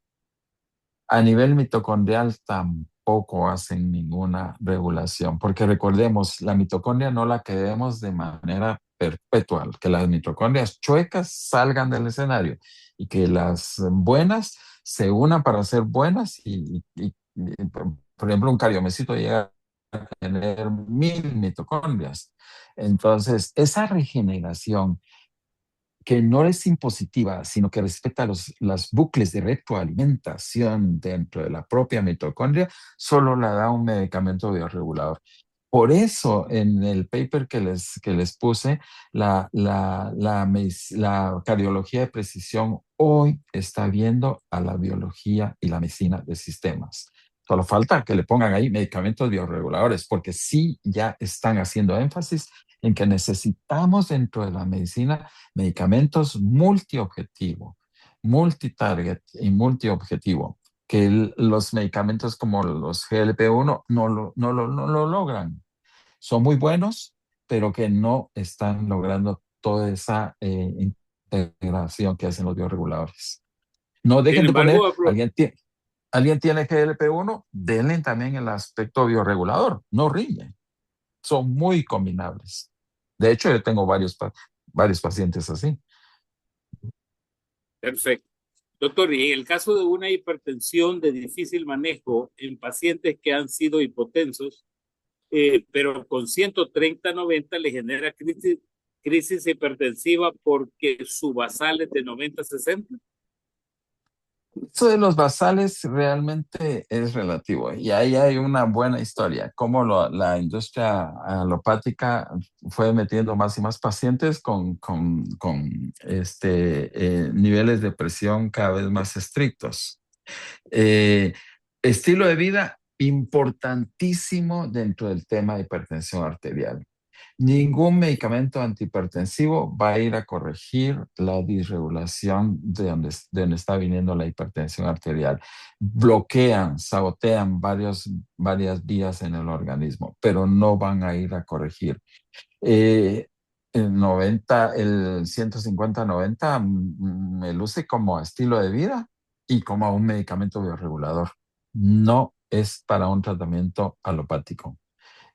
A nivel mitocondrial tampoco hacen ninguna regulación, porque recordemos, la mitocondria no la queremos de manera perpetua, que las mitocondrias chuecas salgan del escenario y que las buenas se unan para ser buenas por ejemplo, un cardiomecito llega a tener 1000 mitocondrias. Entonces, esa regeneración que no es impositiva, sino que respeta las bucles de retroalimentación dentro de la propia mitocondria, solo la da un medicamento bioregulador. Por eso, en el paper que les puse, la cardiología de precisión hoy está viendo a la biología y la medicina de sistemas. Solo falta que le pongan ahí medicamentos bioreguladores, porque sí ya están haciendo énfasis en que necesitamos dentro de la medicina medicamentos multiobjetivo, multitarget y multiobjetivo, que los medicamentos como los GLP-1 no lo logran. Son muy buenos, pero que no están logrando toda esa integración que hacen los bioreguladores. No Sin dejen de poner, embargo, alguien tiene GLP-1, denle también el aspecto bioregulador, no riñen, son muy combinables. De hecho, yo tengo varios pacientes así. perfecto. Doctor, y en el caso de una hipertensión de difícil manejo en pacientes que han sido hipotensos, pero con 130/90 le genera crisis hipertensiva porque su basal es de 90/60. Eso de los basales realmente es relativo y ahí hay una buena historia, cómo la industria alopática fue metiendo más y más pacientes con niveles de presión cada vez más estrictos. Eh, Estilo de vida importantísimo dentro del tema de hipertensión arterial. Ningún medicamento antihipertensivo va a ir a corregir la disregulación de donde está viniendo la hipertensión arterial. Bloquean, sabotean varias vías en el organismo, pero no van a ir a corregir. Eh, el 150-90 me luce como estilo de vida y como un medicamento biorregulador. No es para un tratamiento alopático.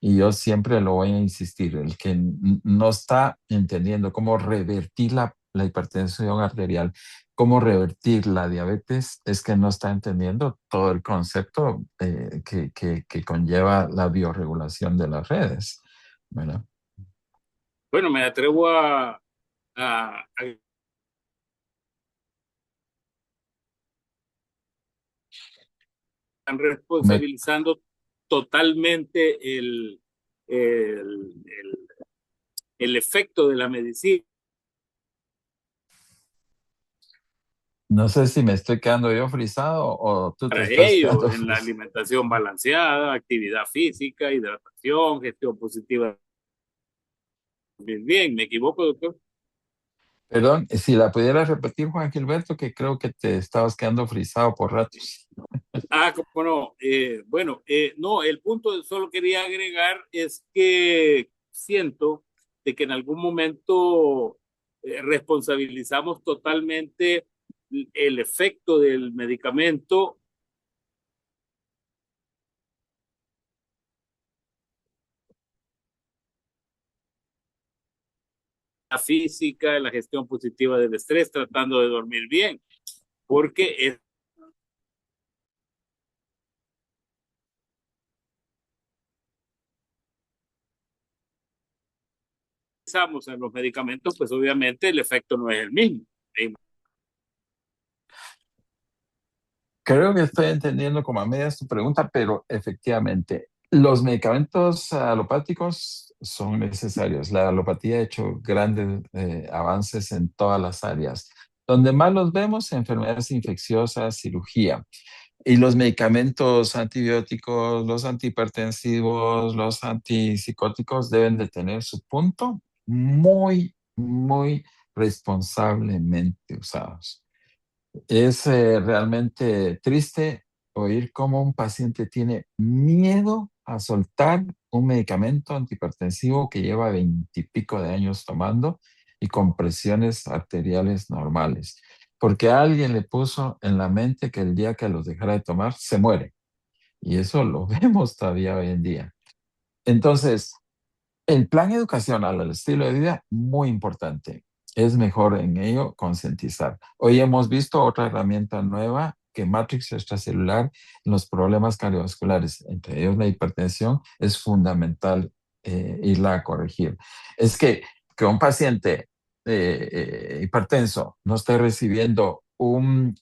Y yo siempre lo voy a insistir, el que no está entendiendo cómo revertir la hipertensión arterial, cómo revertir la diabetes, es que no está entendiendo todo el concepto que conlleva la biorregulación de las redes, ¿verdad? Bueno, me atrevo a están Me- responsabilizando totalmente el, el, el efecto de la medicina no sé si me estoy quedando yo frisado o tú te para estás ello quedando en la frisado. alimentación balanceada, actividad física, hidratación, gestión positiva. Bien, bien, ¿me equivoco, doctor? Perdón, si la pudieras repetir, Juan Gilberto, que creo que te estabas quedando frisado por ratos. Ah, cómo no. Bueno, no, el punto solo quería agregar es que siento de que en algún momento responsabilizamos totalmente el efecto del medicamento, la física, la gestión positiva del estrés, tratando de dormir bien, porque estamos en los medicamentos, pues obviamente el efecto no es el mismo. Creo que estoy entendiendo como a medias tu pregunta, pero efectivamente, los medicamentos alopáticos son necesarios. La alopatía ha hecho grandes avances en todas las áreas. Donde más los vemos, enfermedades infecciosas, cirugía. Y los medicamentos antibióticos, los antihipertensivos, los antipsicóticos deben de tener su punto muy, muy responsablemente usados. Es realmente triste oír cómo un paciente tiene miedo a soltar un medicamento antihipertensivo que lleva 20 y pico de años tomando y con presiones arteriales normales, porque alguien le puso en la mente que el día que los dejara de tomar se muere. Y eso lo vemos todavía hoy en día. Entonces, el plan educacional al estilo de vida, muy importante. Es mejor en ello concientizar. Hoy hemos visto otra herramienta nueva que Matrix extracelular en los problemas cardiovasculares, entre ellos la hipertensión, es fundamental irla a corregir. Es que un paciente hipertenso no esté recibiendo un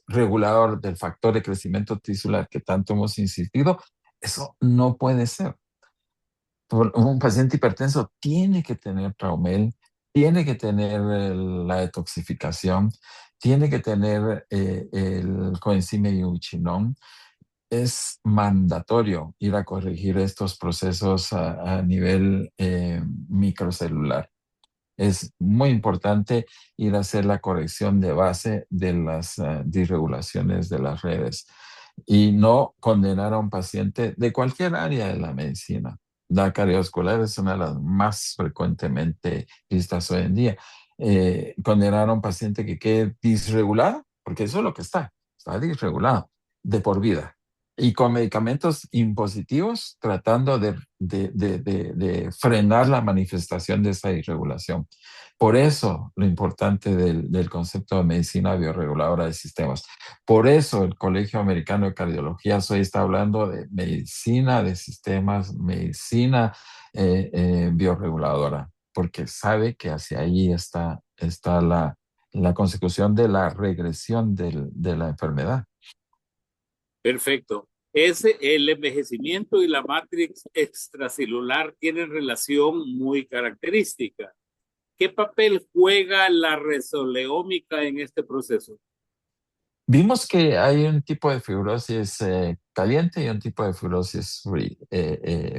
regulador del factor de crecimiento tisular que tanto hemos insistido, eso no puede ser. Un paciente hipertenso tiene que tener Traumel, tiene que tener la detoxificación, tiene que tener el coenzima Iuchinón. Es mandatorio ir a corregir estos procesos a nivel microcelular. Es muy importante ir a hacer la corrección de base de las disregulaciones de las redes y no condenar a un paciente de cualquier área de la medicina. La cardiovascular es una de las más frecuentemente vistas hoy en día. Condenar a un paciente que quede disregulado, porque eso es lo que está disregulado de por vida. Y con medicamentos impositivos tratando de frenar la manifestación de esa irregulación. Por eso lo importante del concepto de medicina biorreguladora de sistemas. Por eso el Colegio Americano de Cardiología hoy está hablando de medicina de sistemas, medicina biorreguladora, porque sabe que hacia ahí está la consecución de la regresión de la enfermedad. Perfecto. El envejecimiento y la matrix extracelular tienen relación muy característica. ¿Qué papel juega la resoleómica en este proceso? Vimos que hay un tipo de fibrosis caliente y un tipo de fibrosis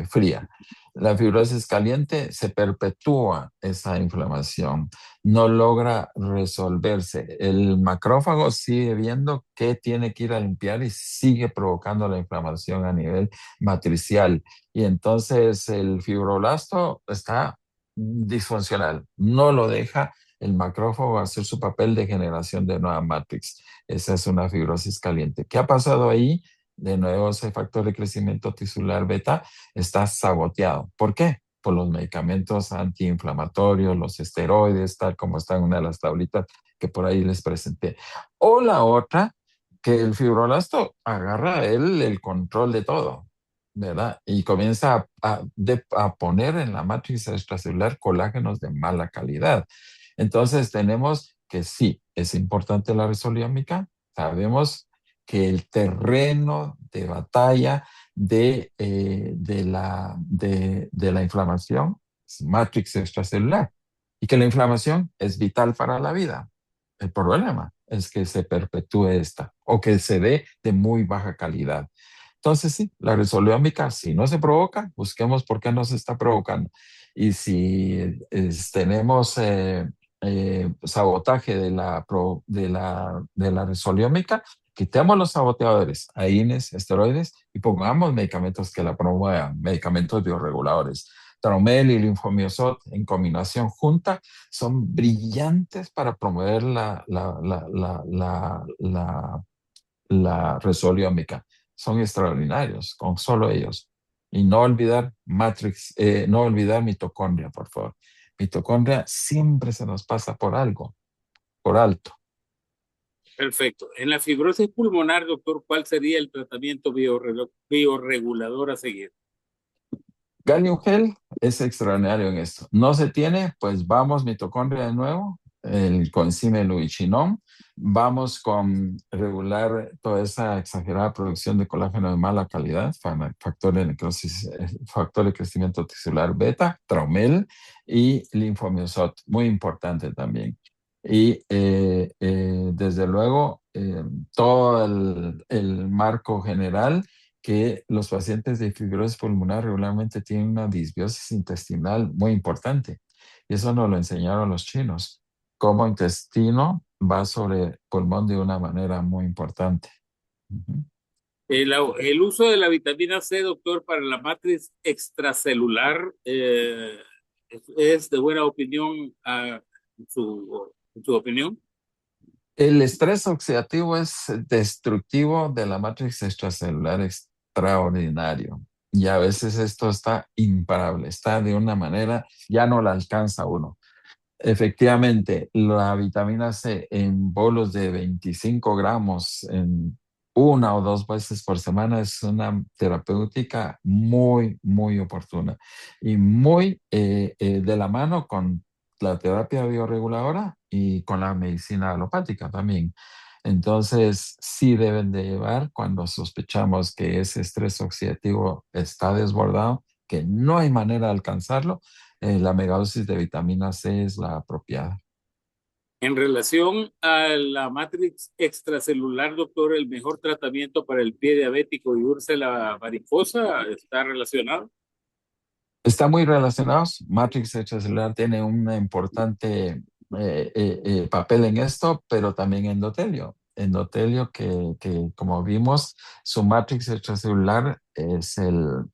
fría. La fibrosis caliente se perpetúa esa inflamación, no logra resolverse. El macrófago sigue viendo que tiene que ir a limpiar y sigue provocando la inflamación a nivel matricial. Y entonces el fibroblasto está disfuncional, no lo deja el macrófago hacer su papel de generación de nueva matrix. Esa es una fibrosis caliente. ¿Qué ha pasado ahí? De nuevo, ese factor de crecimiento tisular beta está saboteado. ¿Por qué? Por los medicamentos antiinflamatorios, los esteroides, tal como está en una de las tablitas que por ahí les presenté. O la otra, que el fibroblasto agarra él el control de todo, ¿verdad? Y comienza a poner en la matriz extracelular colágenos de mala calidad. Entonces tenemos que sí, es importante la resoliómica. Sabemos que el terreno de batalla de la inflamación es matrix extracelular y que la inflamación es vital para la vida. El problema es que se perpetúe esta o que se dé de muy baja calidad. Entonces, sí, la resoliómica, si no se provoca, busquemos por qué no se está provocando. Y si tenemos sabotaje de la resoliómica, quitemos los saboteadores, AINES, esteroides, y pongamos medicamentos que la promuevan, medicamentos bioreguladores. Traumel y linfomiosot en combinación junta son brillantes para promover la resoliómica. Son extraordinarios con solo ellos. Y no olvidar matrix, no olvidar mitocondria, por favor. Mitocondria siempre se nos pasa por algo, por alto. Perfecto. En la fibrosis pulmonar, doctor, ¿cuál sería el tratamiento bioregulador a seguir? Gallium Gel es extraordinario en esto. No se tiene, pues vamos mitocondria de nuevo, el coenzima luichinom. Vamos con regular toda esa exagerada producción de colágeno de mala calidad, factor de necrosis, factor de crecimiento tisular beta, Traumel y linfomiosot, muy importante también. Y desde luego todo el marco general que los pacientes de fibrosis pulmonar regularmente tienen una disbiosis intestinal muy importante. Y eso nos lo enseñaron los chinos, cómo intestino va sobre pulmón de una manera muy importante. Uh-huh. El uso de la vitamina C, doctor, para la matriz extracelular es de buena opinión, en su opinión. El estrés oxidativo es destructivo de la matriz extracelular extraordinario. Y a veces esto está imparable, está de una manera, ya no la alcanza uno. Efectivamente, la vitamina C en bolos de 25 gramos en una o dos veces por semana es una terapéutica muy, muy oportuna y muy de la mano con la terapia bioreguladora y con la medicina alopática también. Entonces, sí deben de llevar cuando sospechamos que ese estrés oxidativo está desbordado, que no hay manera de alcanzarlo, la megadosis de vitamina C es la apropiada. En relación a la matriz extracelular, doctor, ¿el mejor tratamiento para el pie diabético y úrsula varicosa está relacionado? Está muy relacionados. Matrix extracelular tiene un importante papel en esto, pero también endotelio. Endotelio que como vimos, su matrix extracelular es el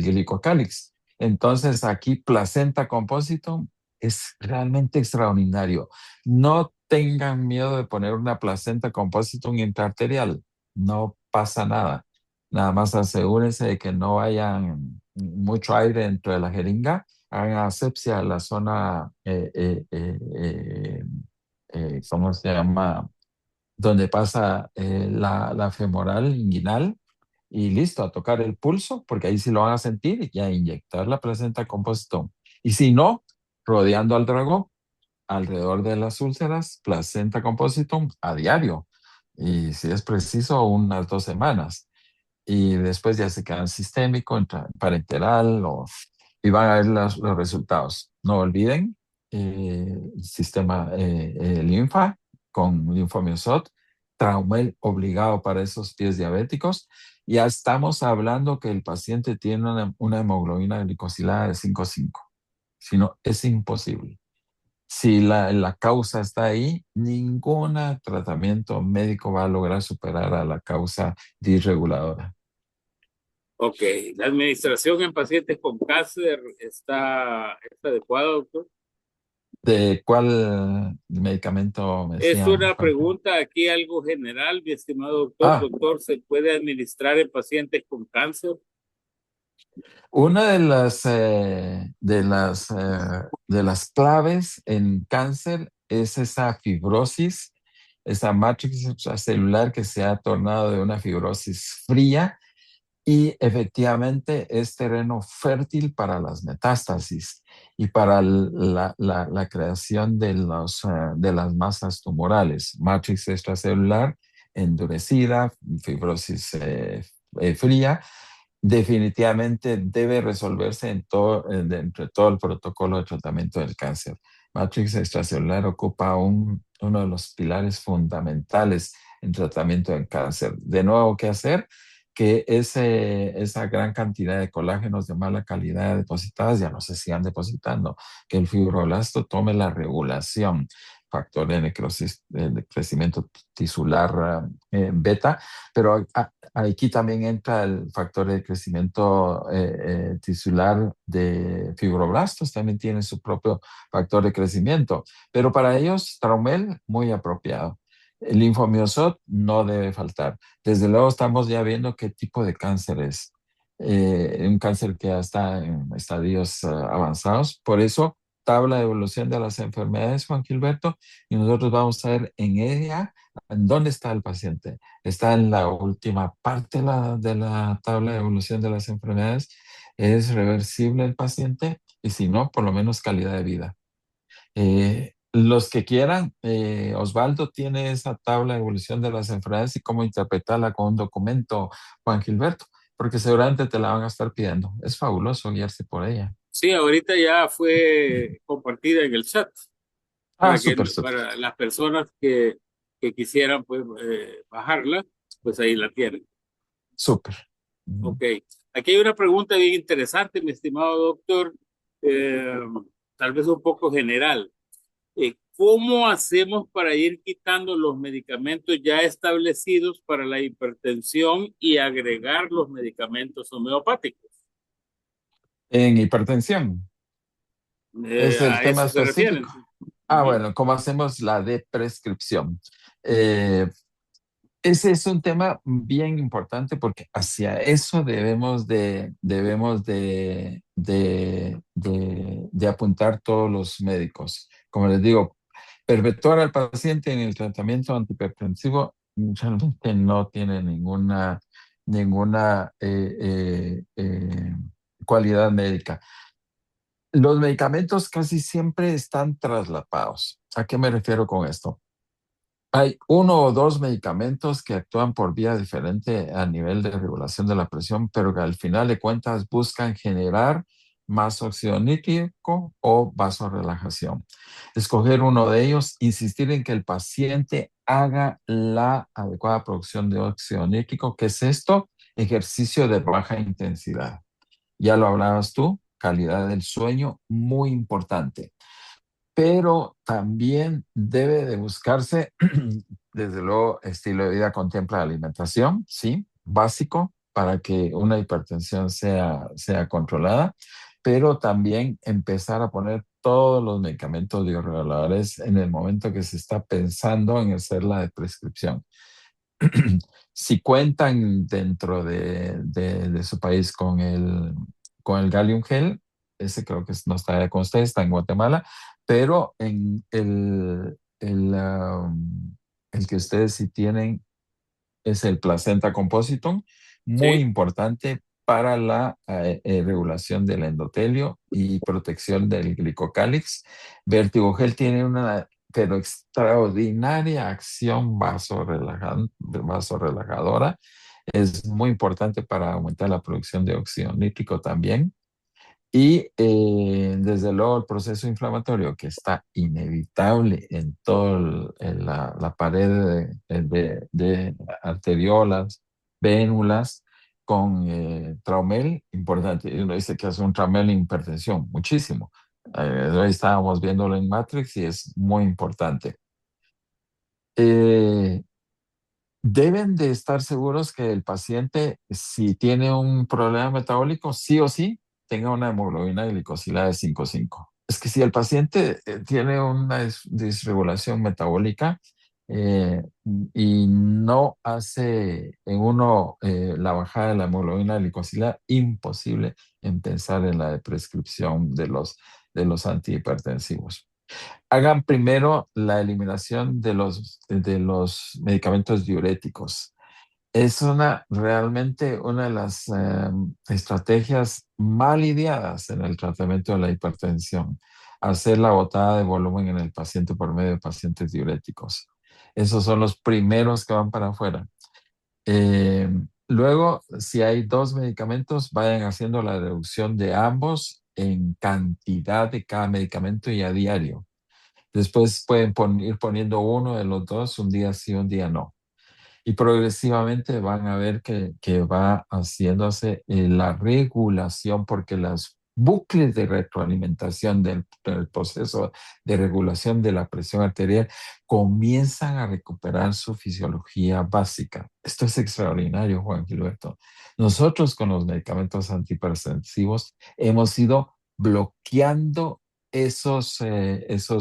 glicocálix. Entonces aquí placenta compósito es realmente extraordinario. No tengan miedo de poner una placenta compósito intraarterial. No pasa nada. Nada más asegúrense de que no vayan mucho aire dentro de la jeringa, hagan asepsia a la zona, ¿cómo se llama? Donde pasa la femoral inguinal y listo, a tocar el pulso, porque ahí sí lo van a sentir y a inyectar la placenta compósito. Y si no, rodeando al dragón, alrededor de las úlceras, placenta compositum a diario. Y si es preciso, unas 2 semanas y después ya se quedan sistémico, parenteral y van a ver los resultados. No olviden el sistema linfa con linfomiosot Traumel obligado para esos pies diabéticos. Ya estamos hablando que el paciente tiene una hemoglobina glicosilada de 5,5. Si no, es imposible. Si la causa está ahí, ningún tratamiento médico va a lograr superar a la causa disreguladora. Ok, ¿la administración en pacientes con cáncer está adecuada, doctor? ¿De cuál medicamento me Es decía, una Juan? pregunta aquí algo general, mi estimado doctor. Ah, Doctor, ¿se puede administrar en pacientes con cáncer? una de las claves en cáncer es esa fibrosis, esa matriz extracelular que se ha tornado de una fibrosis fría y efectivamente es terreno fértil para las metástasis y para la creación de las masas tumorales. Matriz extracelular endurecida, fibrosis fría, definitivamente debe resolverse entre todo el protocolo de tratamiento del cáncer. Matrix extracelular ocupa uno de los pilares fundamentales en tratamiento del cáncer. De nuevo, ¿qué hacer? Que esa gran cantidad de colágenos de mala calidad depositadas ya no se sigan depositando, que el fibroblasto tome la regulación, factor de necrosis, de crecimiento tisular beta, pero aquí también entra el factor de crecimiento tisular de fibroblastos, también tiene su propio factor de crecimiento, pero para ellos, Traumel, muy apropiado. El linfomiosot no debe faltar. Desde luego estamos ya viendo qué tipo de cáncer es. Un cáncer que ya está en estadios avanzados. Por eso, tabla de evolución de las enfermedades, Juan Gilberto, y nosotros vamos a ver en ella en dónde está el paciente. Está en la última parte de la tabla de evolución de las enfermedades. ¿Es reversible el paciente? Y si no, por lo menos calidad de vida. Los que quieran, Osvaldo tiene esa tabla de evolución de las enfermedades y cómo interpretarla con un documento, Juan Gilberto, porque seguramente te la van a estar pidiendo. Es fabuloso guiarse por ella. Sí, ahorita ya fue compartida en el chat Ah, súper, súper, para las personas que quisieran pues, bajarla, pues ahí la tienen. súper. Ujú. Ok, aquí hay una pregunta bien interesante, mi estimado doctor, eh, tal vez un poco general. ¿Cómo hacemos para ir quitando los medicamentos ya establecidos para la hipertensión y agregar los medicamentos homeopáticos? En hipertensión, es el A tema eso se refieren. específico. Ah, Ujú. bueno, ¿cómo hacemos la de prescripción? Eh, Ese es un tema bien importante porque hacia eso debemos de apuntar todos los médicos. Como les digo, perpetuar al paciente en el tratamiento antihipertensivo realmente no tiene ninguna cualidad médica. Los medicamentos casi siempre están traslapados. ¿A qué me refiero con esto? Hay uno o dos medicamentos que actúan por vía diferente a nivel de regulación de la presión, pero que al final de cuentas buscan generar más óxido nítrico o vasorelajación. Escoger uno de ellos, insistir en que el paciente haga la adecuada producción de óxido nítrico. ¿Qué es esto? Ejercicio de baja intensidad. Ya lo hablabas tú, calidad del sueño, muy importante, pero también debe de buscarse, desde luego, estilo de vida contempla alimentación, sí, básico para que una hipertensión sea controlada, pero también empezar a poner todos los medicamentos bioreguladores en el momento que se está pensando en hacer la de prescripción. Si cuentan dentro de su país con el Gallium Gel, ese creo que no está con ustedes, está en Guatemala, pero en el que ustedes sí tienen es el placenta compositum, muy Sí, importante para la regulación del endotelio y protección del glicocálix. Vertigogel tiene una pero extraordinaria acción vasorelajadora. Es muy importante para aumentar la producción de óxido nítrico también. Y desde luego el proceso inflamatorio que está inevitable en toda la pared de arteriolas, vénulas, con traumel, importante. Y uno dice que es un traumel en hipertensión, muchísimo. Hoy estábamos viéndolo en Matrix y es muy importante. Eh, Deben de estar seguros que el paciente, si tiene un problema metabólico, sí o sí, tenga una hemoglobina glicosilada de 5,5. Es que si el paciente tiene una disregulación metabólica eh, y no hace en uno la bajada de la hemoglobina glicosilada, imposible empezar en la prescripción de los antihipertensivos. Hagan primero la eliminación de los medicamentos diuréticos. Es realmente una de las estrategias mal ideadas en el tratamiento de la hipertensión. Hacer la botada de volumen en el paciente por medio de pacientes diuréticos. Esos son los primeros que van para afuera. Eh, Luego, si hay dos medicamentos, vayan haciendo la reducción de ambos en cantidad de cada medicamento y a diario. Después pueden ir poniendo uno de los dos, un día sí, un día no. Y progresivamente van a ver que va haciéndose la regulación, porque las bucles de retroalimentación del proceso de regulación de la presión arterial comienzan a recuperar su fisiología básica. Esto es extraordinario, Juan Gilberto. Nosotros con los medicamentos antihipertensivos hemos ido bloqueando esos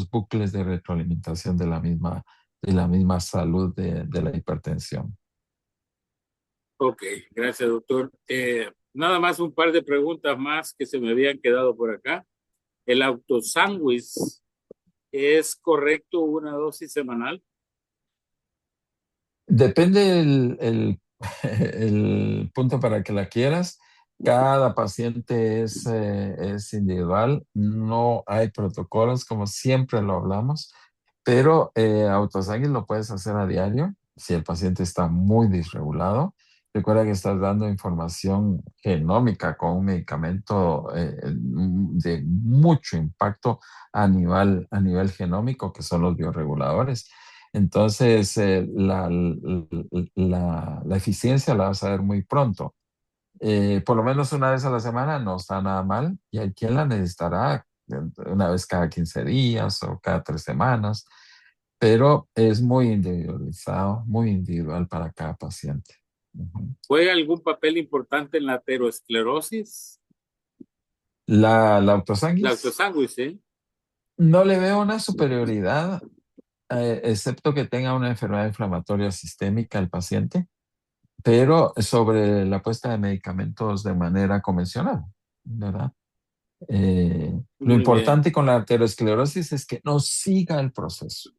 bucles de retroalimentación de la misma salud de la hipertensión. Ok, gracias, doctor. Nada más un par de preguntas más que se me habían quedado por acá. ¿El autosándwich es correcto una dosis semanal? Depende el punto para que la quieras. Cada paciente es individual, no hay protocolos como siempre lo hablamos, pero autosándwich lo puedes hacer a diario si el paciente está muy disregulado. Recuerda que estás dando información genómica con un medicamento de mucho impacto a nivel genómico, que son los bioreguladores. Entonces, la eficiencia la vas a ver muy pronto. Por lo menos una vez a la semana no está nada mal, y hay quien la necesitará una vez cada 15 días o cada 3 semanas, pero es muy individualizado, muy individual para cada paciente. Ujú. ¿Juega algún papel importante en la aterosclerosis? La La autosándwich, autosándwich, ¿eh? no le veo una superioridad, excepto que tenga una enfermedad inflamatoria sistémica el paciente, pero sobre la puesta de medicamentos de manera convencional, ¿verdad? Lo Muy bien. importante con la arteriosclerosis es que no siga el proceso.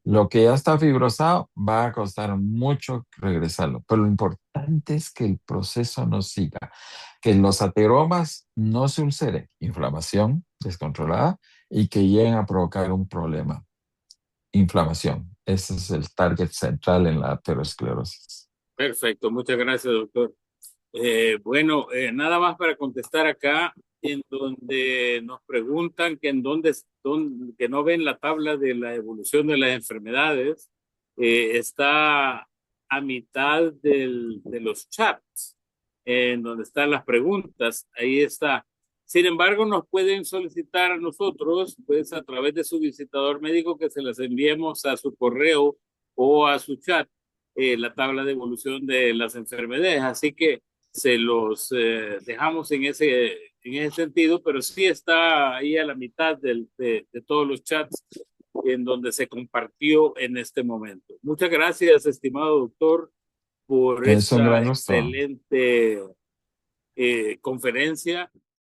Lo que ya está fibrosado va a costar mucho regresarlo, pero lo importante es que el proceso no siga, que los ateromas no se ulceren, inflamación descontrolada, y que lleguen a provocar un problema, inflamación. Ese es el target central en la aterosclerosis. Perfecto, muchas gracias, doctor. Bueno, nada más para contestar acá, en donde nos preguntan que que no ven la tabla de la evolución de las enfermedades, está a mitad de los chats, en donde están las preguntas, ahí está. Sin embargo, nos pueden solicitar a nosotros, pues a través de su visitador médico, que se las enviemos a su correo o a su chat, la tabla de evolución de las enfermedades. Así que se los dejamos en ese sentido, pero sí está ahí a la mitad de todos los chats en donde se compartió en este momento. Muchas gracias, estimado doctor, por Es un esta gran gusto. excelente conferencia.